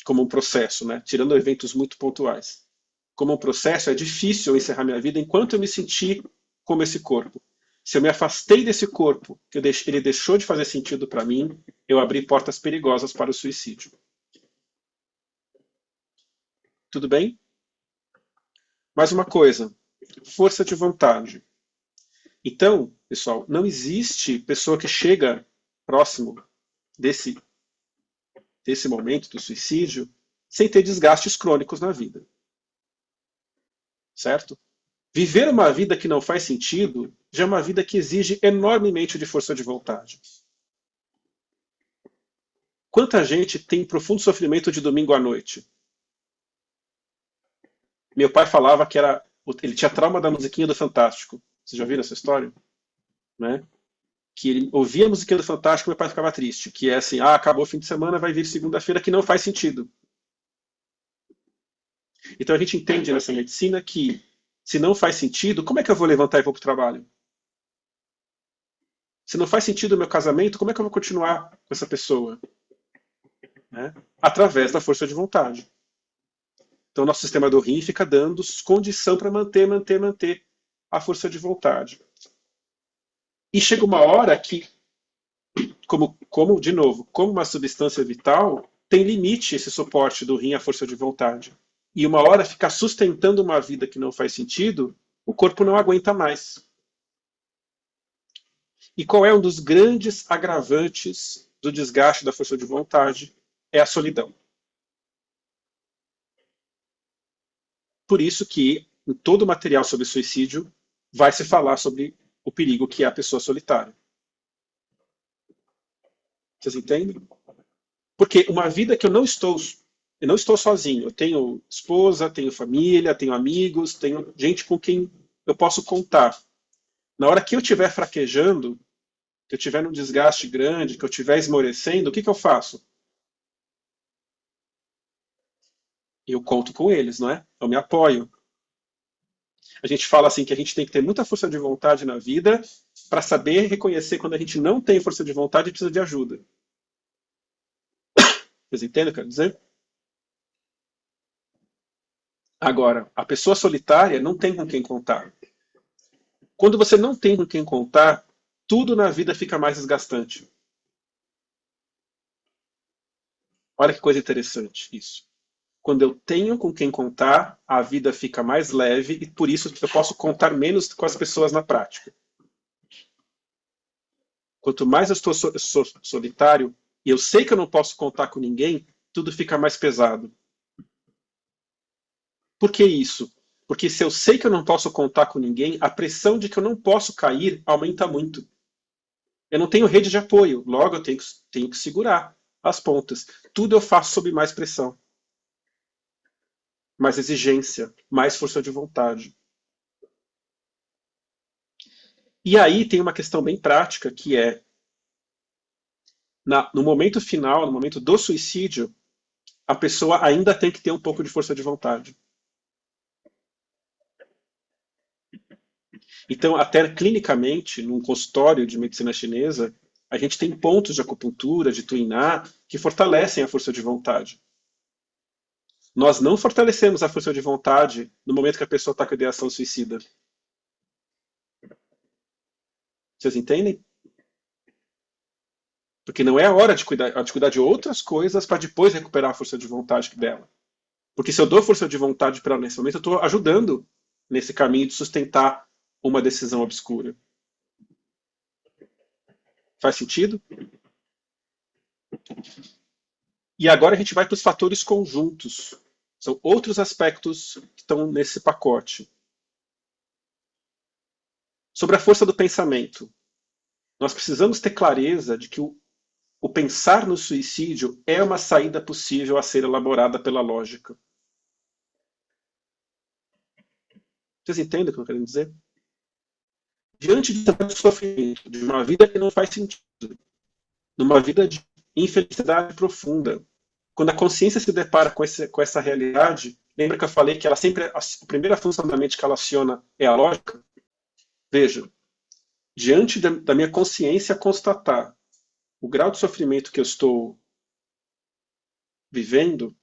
Como um processo, né? Tirando eventos muito pontuais. Como um processo, é difícil encerrar minha vida enquanto eu me sentir como esse corpo. Se eu me afastei desse corpo, que ele deixou de fazer sentido para mim, eu abri portas perigosas para o suicídio. Tudo bem? Mais uma coisa. Força de vontade. Então, pessoal, não existe pessoa que chega próximo desse momento do suicídio sem ter desgastes crônicos na vida. Certo? Viver uma vida que não faz sentido já é uma vida que exige enormemente de força de vontade. Quanta gente tem profundo sofrimento de domingo à noite? Meu pai falava que ele tinha trauma da musiquinha do Fantástico. Vocês já viram essa história? Né? Que ele ouvia a musiquinha do Fantástico e meu pai ficava triste. Que é assim, acabou o fim de semana, vai vir segunda-feira, que não faz sentido. Então a gente entende nessa medicina que se não faz sentido, como é que eu vou levantar e vou para o trabalho? Se não faz sentido o meu casamento, como é que eu vou continuar com essa pessoa? Né? Através da força de vontade. Então o nosso sistema do rim fica dando condição para manter a força de vontade. E chega uma hora que, de novo, como uma substância vital, tem limite esse suporte do rim à força de vontade. E uma hora ficar sustentando uma vida que não faz sentido, o corpo não aguenta mais. E qual é um dos grandes agravantes do desgaste da força de vontade? É a solidão. Por isso que em todo o material sobre suicídio vai se falar sobre o perigo que é a pessoa solitária. Vocês entendem? Porque uma vida que eu não estou sozinho. Eu tenho esposa, tenho família, tenho amigos, tenho gente com quem eu posso contar. Na hora que eu estiver fraquejando, que eu estiver num desgaste grande, que eu estiver esmorecendo, o que eu faço? Eu conto com eles, não é? Eu me apoio. A gente fala assim que a gente tem que ter muita força de vontade na vida para saber reconhecer quando a gente não tem força de vontade e precisa de ajuda. Vocês entendem o que eu quero dizer? Agora, a pessoa solitária não tem com quem contar. Quando você não tem com quem contar, tudo na vida fica mais desgastante. Olha que coisa interessante isso. Quando eu tenho com quem contar, a vida fica mais leve e por isso eu posso contar menos com as pessoas na prática. Quanto mais eu estou solitário e eu sei que eu não posso contar com ninguém, tudo fica mais pesado. Por que isso? Porque se eu sei que eu não posso contar com ninguém, a pressão de que eu não posso cair aumenta muito. Eu não tenho rede de apoio, logo eu tenho que segurar as pontas. Tudo eu faço sob mais pressão, mais exigência, mais força de vontade. E aí tem uma questão bem prática, que é, no momento final, no momento do suicídio, a pessoa ainda tem que ter um pouco de força de vontade. Então, até clinicamente, num consultório de medicina chinesa, a gente tem pontos de acupuntura, de tuiná, que fortalecem a força de vontade. Nós não fortalecemos a força de vontade no momento que a pessoa está com ideação suicida. Vocês entendem? Porque não é a hora de cuidar de outras coisas para depois recuperar a força de vontade dela. Porque se eu dou força de vontade para ela nesse momento, eu estou ajudando nesse caminho de sustentar uma decisão obscura. Faz sentido? E agora a gente vai para os fatores conjuntos. São outros aspectos que estão nesse pacote. Sobre a força do pensamento. Nós precisamos ter clareza de que o pensar no suicídio é uma saída possível a ser elaborada pela lógica. Vocês entendem o que eu quero dizer? Diante de tanto sofrimento, de uma vida que não faz sentido, de uma vida de infelicidade profunda, quando a consciência se depara com essa realidade, lembra que eu falei que ela sempre, a primeira função da mente que ela aciona é a lógica? Veja, diante da minha consciência constatar o grau de sofrimento que eu estou vivendo,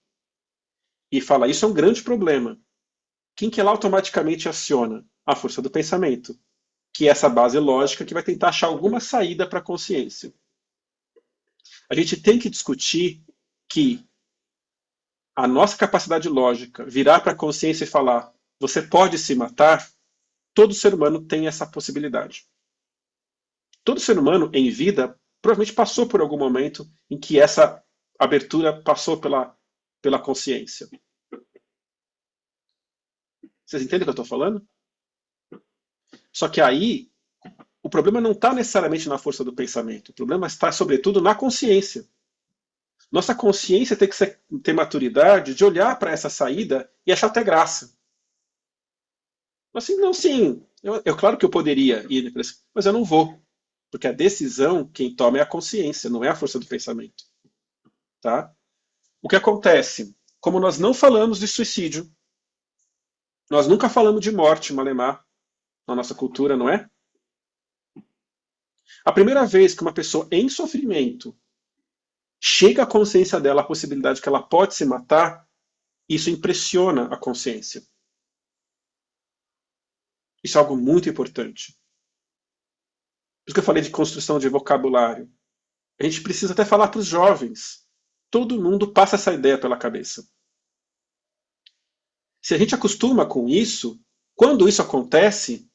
e fala, isso é um grande problema. Quem que ela automaticamente aciona? A força do pensamento, que é essa base lógica que vai tentar achar alguma saída para a consciência. A gente tem que discutir que a nossa capacidade lógica virar para a consciência e falar, você pode se matar, todo ser humano tem essa possibilidade. Todo ser humano em vida provavelmente passou por algum momento em que essa abertura passou pela consciência. Vocês entendem o que eu estou falando? Só que aí, o problema não está necessariamente na força do pensamento. O problema está, sobretudo, na consciência. Nossa consciência tem que ter maturidade de olhar para essa saída e achar até graça. Assim, não, sim, claro que eu poderia ir, mas eu não vou. Porque a decisão, quem toma é a consciência, não é a força do pensamento. Tá? O que acontece? Como nós não falamos de suicídio, nós nunca falamos de morte, Malemar, na nossa cultura, não é? A primeira vez que uma pessoa em sofrimento chega à consciência dela a possibilidade que ela pode se matar, isso impressiona a consciência. Isso é algo muito importante. Por isso que eu falei de construção de vocabulário. A gente precisa até falar para os jovens. Todo mundo passa essa ideia pela cabeça. Se a gente acostuma com isso, quando isso acontece,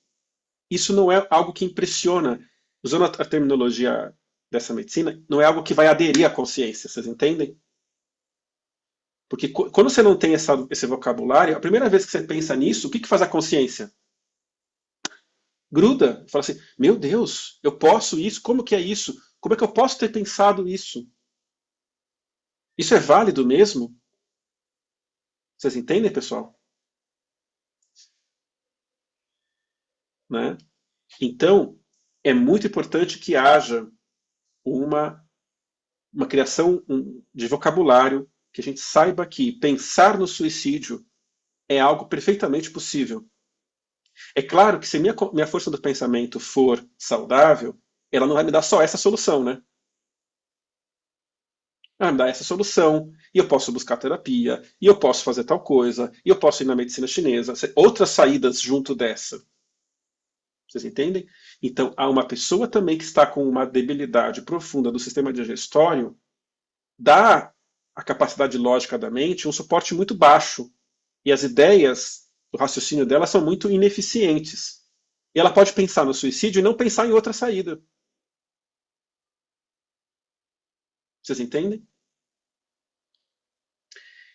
isso não é algo que impressiona. Usando a terminologia dessa medicina, não é algo que vai aderir à consciência, vocês entendem? Porque quando você não tem esse vocabulário, a primeira vez que você pensa nisso, o que faz a consciência? Gruda, fala assim, meu Deus, eu posso isso? Como que é isso? Como é que eu posso ter pensado isso? Isso é válido mesmo? Vocês entendem, pessoal? Né? Então, é muito importante que haja uma criação de vocabulário, que a gente saiba que pensar no suicídio é algo perfeitamente possível. É claro que se minha força do pensamento for saudável, ela não vai me dar só essa solução, né? Ela me dá essa solução, e eu posso buscar terapia, e eu posso fazer tal coisa, e eu posso ir na medicina chinesa, outras saídas junto dessa. Vocês entendem? Então, há uma pessoa também que está com uma debilidade profunda do sistema digestório, dá à capacidade lógica da mente um suporte muito baixo. E as ideias do raciocínio dela são muito ineficientes. E ela pode pensar no suicídio e não pensar em outra saída. Vocês entendem?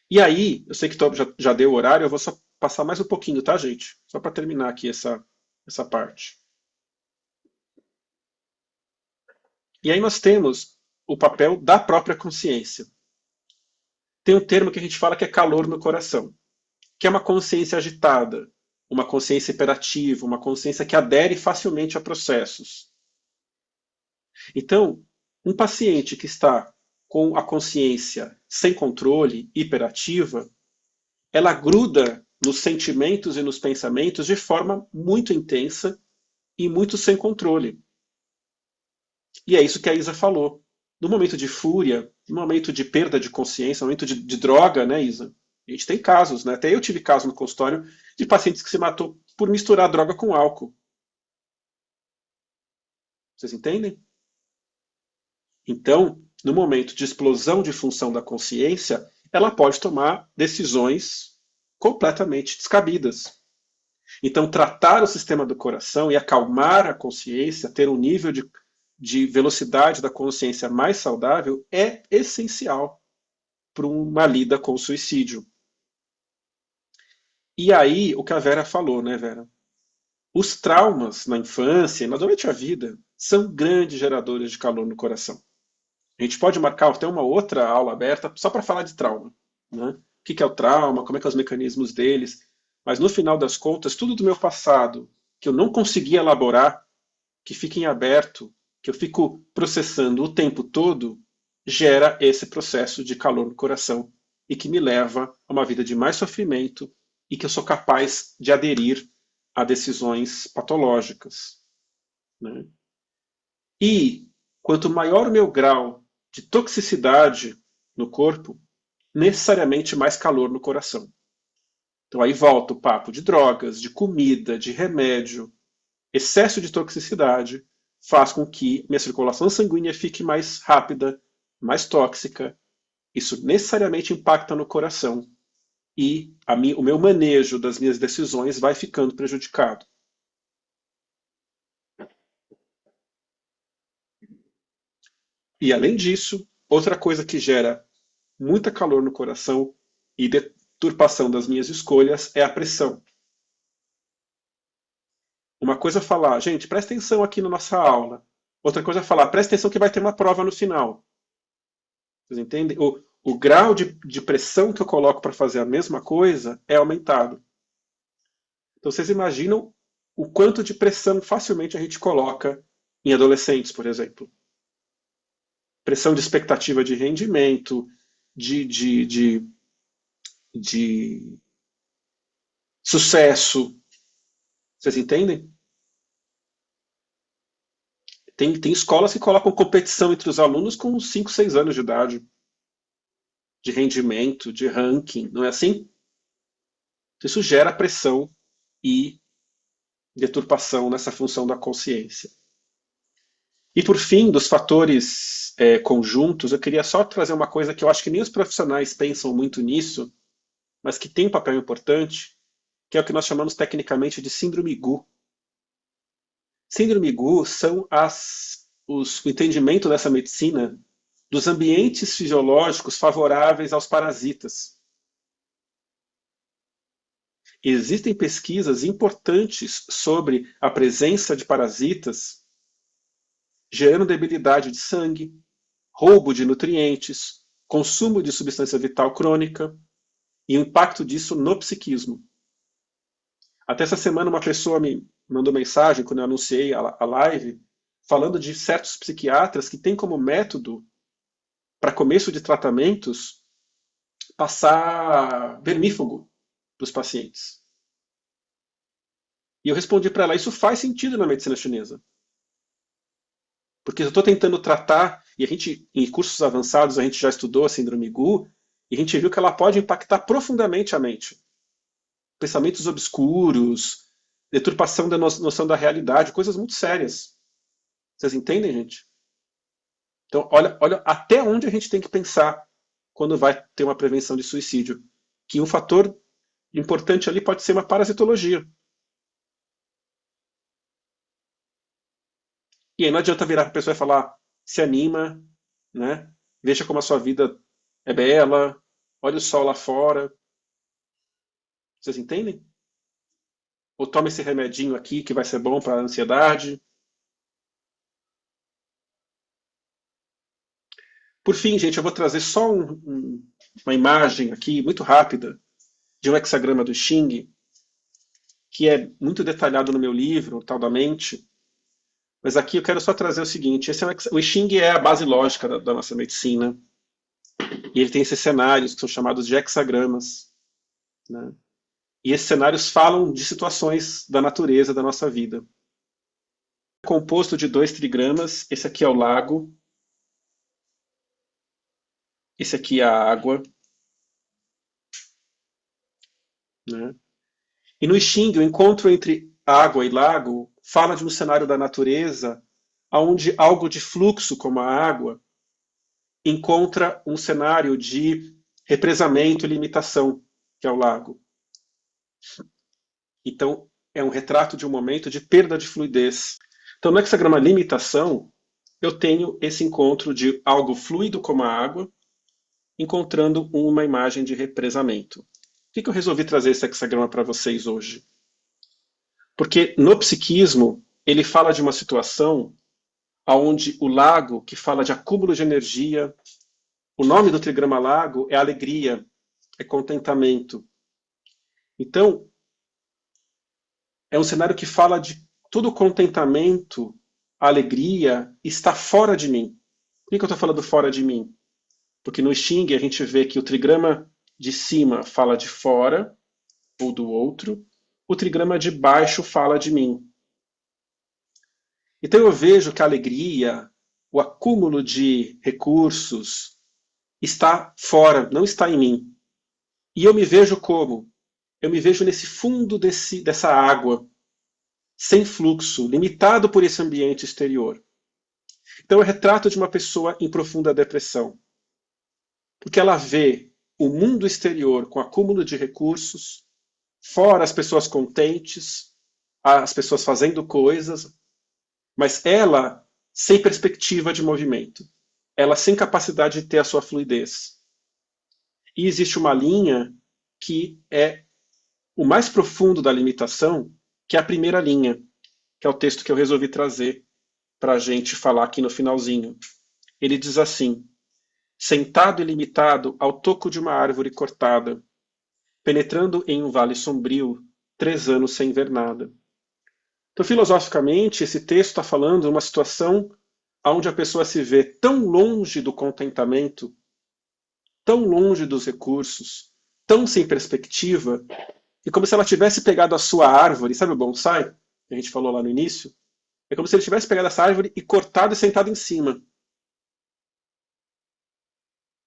E aí, eu sei que já deu o horário, eu vou só passar mais um pouquinho, tá, gente? Só para terminar aqui essa parte. E aí nós temos o papel da própria consciência. Tem um termo que a gente fala que é calor no coração, que é uma consciência agitada, uma consciência hiperativa, uma consciência que adere facilmente a processos. Então, um paciente que está com a consciência sem controle, hiperativa, ela gruda nos sentimentos e nos pensamentos de forma muito intensa e muito sem controle. E é isso que a Isa falou. No momento de fúria, no momento de perda de consciência, no momento de droga, né, Isa? A gente tem casos, né? Até eu tive caso no consultório de pacientes que se matou por misturar droga com álcool. Vocês entendem? Então, no momento de explosão de função da consciência, ela pode tomar decisões completamente descabidas. Então, tratar o sistema do coração e acalmar a consciência, ter um nível de velocidade da consciência mais saudável, é essencial para uma lida com o suicídio. E aí, o que a Vera falou, né, Vera? Os traumas na infância e durante a vida são grandes geradores de calor no coração. A gente pode marcar até uma outra aula aberta só para falar de trauma, né? O que é o trauma, como é que são os mecanismos deles. Mas no final das contas, tudo do meu passado que eu não consegui elaborar, que fica em aberto, que eu fico processando o tempo todo, gera esse processo de calor no coração e que me leva a uma vida de mais sofrimento e que eu sou capaz de aderir a decisões patológicas, né? E quanto maior o meu grau de toxicidade no corpo, necessariamente mais calor no coração. Então aí volta o papo de drogas, de comida, de remédio. Excesso de toxicidade faz com que minha circulação sanguínea fique mais rápida, mais tóxica. Isso necessariamente impacta no coração e o meu manejo das minhas decisões vai ficando prejudicado. E além disso, outra coisa que gera muita calor no coração e deturpação das minhas escolhas é a pressão. Uma coisa é falar, gente, presta atenção aqui na nossa aula. Outra coisa é falar, presta atenção que vai ter uma prova no final. Vocês entendem? O grau de pressão que eu coloco para fazer a mesma coisa é aumentado. Então vocês imaginam o quanto de pressão facilmente a gente coloca em adolescentes, por exemplo. Pressão de expectativa de rendimento, de sucesso. Vocês entendem? Tem escolas que colocam competição entre os alunos com 5, 6 anos de idade. De rendimento, de ranking, não é assim? Isso gera pressão e deturpação nessa função da consciência. E por fim, dos fatores conjuntos, eu queria só trazer uma coisa que eu acho que nem os profissionais pensam muito nisso, mas que tem um papel importante, que é o que nós chamamos tecnicamente de síndrome GU. Síndrome GU são o entendimento dessa medicina dos ambientes fisiológicos favoráveis aos parasitas. Existem pesquisas importantes sobre a presença de parasitas gerando debilidade de sangue, roubo de nutrientes, consumo de substância vital crônica e o impacto disso no psiquismo. Até essa semana uma pessoa me mandou mensagem quando eu anunciei a live falando de certos psiquiatras que têm como método para começo de tratamentos passar vermífugo para os pacientes. E eu respondi para ela, isso faz sentido na medicina chinesa. Porque eu estou tentando tratar, e a gente, em cursos avançados, a gente já estudou a síndrome GU, e a gente viu que ela pode impactar profundamente a mente. Pensamentos obscuros, deturpação da noção da realidade, coisas muito sérias. Vocês entendem, gente? Então, olha até onde a gente tem que pensar quando vai ter uma prevenção de suicídio. Que um fator importante ali pode ser uma parasitologia. E aí não adianta virar para a pessoa e falar, se anima, né? Veja como a sua vida é bela, olha o sol lá fora. Vocês entendem? Ou toma esse remedinho aqui que vai ser bom para a ansiedade. Por fim, gente, eu vou trazer só uma imagem aqui, muito rápida, de um hexagrama do Xing, que é muito detalhado no meu livro, Tal da Mente. Mas aqui eu quero só trazer o seguinte: o I Ching é a base lógica da nossa medicina. E ele tem esses cenários que são chamados de hexagramas, né? E esses cenários falam de situações da natureza da nossa vida. É composto de 2 trigramas. Esse aqui é o lago. Esse aqui é a água. Né? E no I Ching, o encontro entre água e lago fala de um cenário da natureza onde algo de fluxo, como a água, encontra um cenário de represamento e limitação, que é o lago. Então, é um retrato de um momento de perda de fluidez. Então, no hexagrama limitação, eu tenho esse encontro de algo fluido como a água, encontrando uma imagem de represamento. Por que eu resolvi trazer esse hexagrama para vocês hoje? Porque no psiquismo, ele fala de uma situação onde o lago, que fala de acúmulo de energia, o nome do trigrama lago é alegria, é contentamento. Então, é um cenário que fala de todo o contentamento, a alegria, está fora de mim. Por que eu estou falando fora de mim? Porque no I Ching a gente vê que o trigrama de cima fala de fora, ou do outro, o trigrama de baixo fala de mim. Então eu vejo que a alegria, o acúmulo de recursos, está fora, não está em mim. E eu me vejo como? Eu me vejo nesse fundo dessa água, sem fluxo, limitado por esse ambiente exterior. Então é o retrato de uma pessoa em profunda depressão. Porque ela vê o mundo exterior com acúmulo de recursos, fora as pessoas contentes, as pessoas fazendo coisas, mas ela sem perspectiva de movimento, ela sem capacidade de ter a sua fluidez. E existe uma linha que é o mais profundo da limitação, que é a primeira linha, que é o texto que eu resolvi trazer para a gente falar aqui no finalzinho. Ele diz assim: sentado e limitado ao toco de uma árvore cortada, penetrando em um vale sombrio, 3 anos sem ver nada. Então, filosoficamente, esse texto está falando de uma situação onde a pessoa se vê tão longe do contentamento, tão longe dos recursos, tão sem perspectiva, e como se ela tivesse pegado a sua árvore, sabe o bonsai, que a gente falou lá no início? É como se ele tivesse pegado essa árvore e cortado e sentado em cima.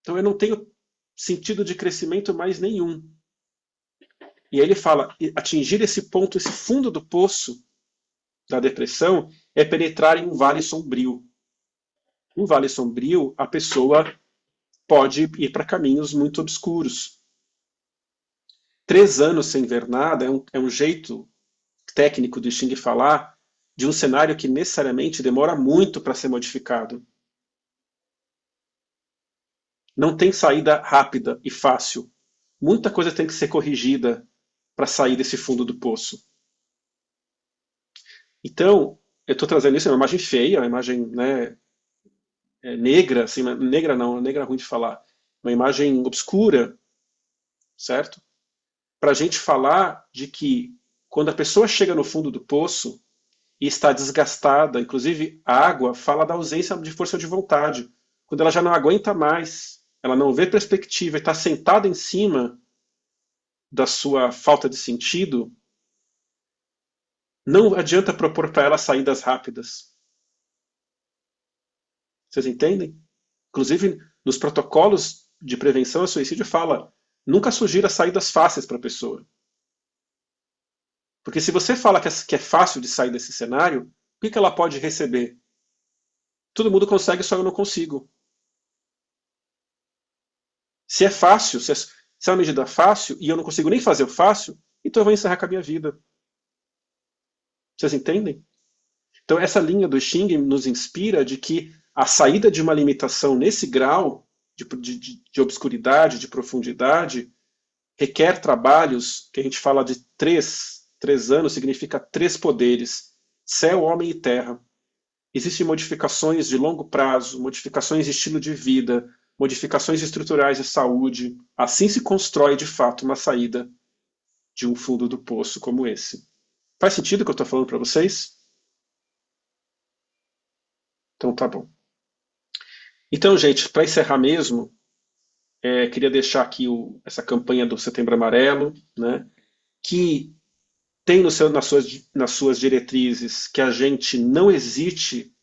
Então eu não tenho sentido de crescimento mais nenhum. E aí ele fala, atingir esse ponto, esse fundo do poço da depressão, é penetrar em um vale sombrio. Um vale sombrio, a pessoa pode ir para caminhos muito obscuros. 3 anos sem ver nada é um jeito técnico do Xing falar de um cenário que necessariamente demora muito para ser modificado. Não tem saída rápida e fácil. Muita coisa tem que ser corrigida para sair desse fundo do poço. Então, eu estou trazendo isso, é uma imagem feia, uma imagem, né, negra, assim, negra não, negra é ruim de falar, uma imagem obscura, certo? Para a gente falar de que quando a pessoa chega no fundo do poço e está desgastada, inclusive a água fala da ausência de força de vontade, quando ela já não aguenta mais, ela não vê perspectiva e está sentada em cima da sua falta de sentido, não adianta propor para ela saídas rápidas. Vocês entendem? Inclusive, nos protocolos de prevenção ao suicídio fala, nunca sugira saídas fáceis para a pessoa. Porque se você fala que é fácil de sair desse cenário, o que ela pode receber? Todo mundo consegue, só eu não consigo. Se é fácil, se é uma medida fácil e eu não consigo nem fazer o fácil, então eu vou encerrar com a minha vida. Vocês entendem? Então essa linha do Xing nos inspira de que a saída de uma limitação nesse grau de obscuridade, de profundidade, requer trabalhos que a gente fala de 3 anos, significa 3 poderes, céu, homem e terra. Existem modificações de longo prazo, modificações de estilo de vida, modificações estruturais de saúde. Assim se constrói, de fato, uma saída de um fundo do poço como esse. Faz sentido o que eu estou falando para vocês? Então tá bom. Então, gente, para encerrar mesmo, queria deixar aqui essa campanha do Setembro Amarelo, né, que tem nas suas diretrizes que a gente não hesite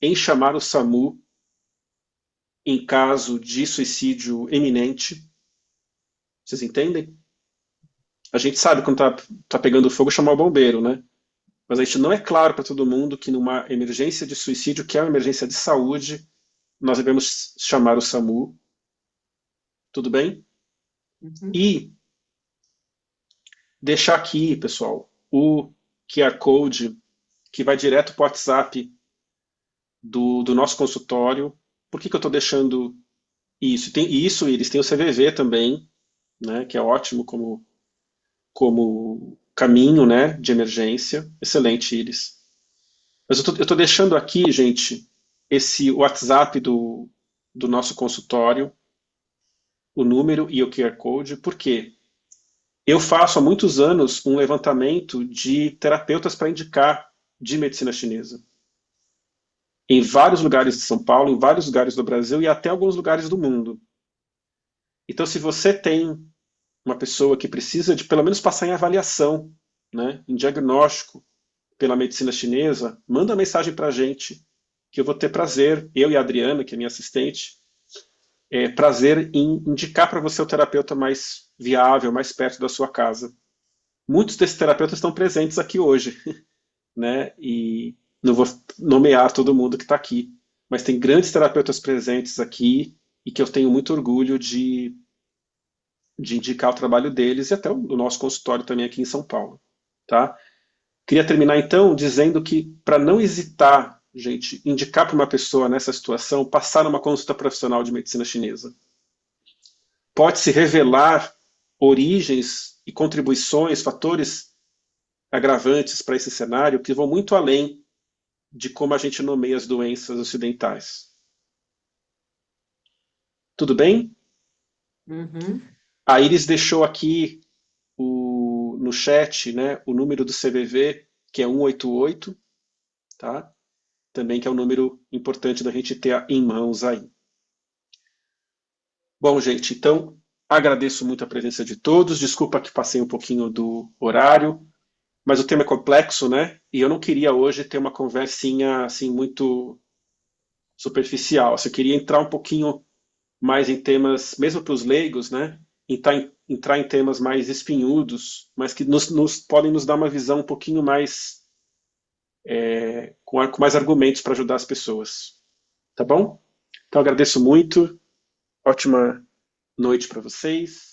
em chamar o SAMU em caso de suicídio iminente. Vocês entendem? A gente sabe quando tá pegando fogo chamar o bombeiro, né? Mas a gente não é claro para todo mundo que numa emergência de suicídio, que é uma emergência de saúde, nós devemos chamar o SAMU. Tudo bem? E deixar aqui, pessoal, o QR Code que vai direto para o WhatsApp do nosso consultório. Por que eu estou deixando isso? Eles têm o CVV também, né, que é ótimo como caminho, né, de emergência. Excelente, Iris. Mas eu estou deixando aqui, gente, esse WhatsApp do nosso consultório, o número e o QR Code. Por quê? Eu faço há muitos anos um levantamento de terapeutas para indicar de medicina chinesa. Em vários lugares de São Paulo, em vários lugares do Brasil e até alguns lugares do mundo. Então, se você tem uma pessoa que precisa de pelo menos passar em avaliação, né, em diagnóstico pela medicina chinesa, manda mensagem para a gente, que eu vou ter prazer, eu e a Adriana, que é minha assistente, prazer em indicar para você o terapeuta mais viável, mais perto da sua casa. Muitos desses terapeutas estão presentes aqui hoje, né? E não vou nomear todo mundo que está aqui, mas tem grandes terapeutas presentes aqui e que eu tenho muito orgulho de indicar o trabalho deles e até o nosso consultório também aqui em São Paulo, tá? Queria terminar então dizendo que para não hesitar, gente, indicar para uma pessoa nessa situação passar uma consulta profissional de medicina chinesa. Pode-se revelar origens e contribuições, fatores agravantes para esse cenário que vão muito além de como a gente nomeia as doenças ocidentais. Tudo bem? A Iris deixou aqui no chat, né, o número do CVV, que é 188, tá? Também que é um número importante da gente ter em mãos aí. Bom, gente, então agradeço muito a presença de todos. Desculpa que passei um pouquinho do horário, mas o tema é complexo, né? E eu não queria hoje ter uma conversinha assim muito superficial. Eu queria entrar um pouquinho mais em temas, mesmo para os leigos, né? Entrar em temas mais espinhudos, mas que podem nos dar uma visão um pouquinho mais com mais argumentos para ajudar as pessoas. Tá bom? Então agradeço muito. Ótima noite para vocês.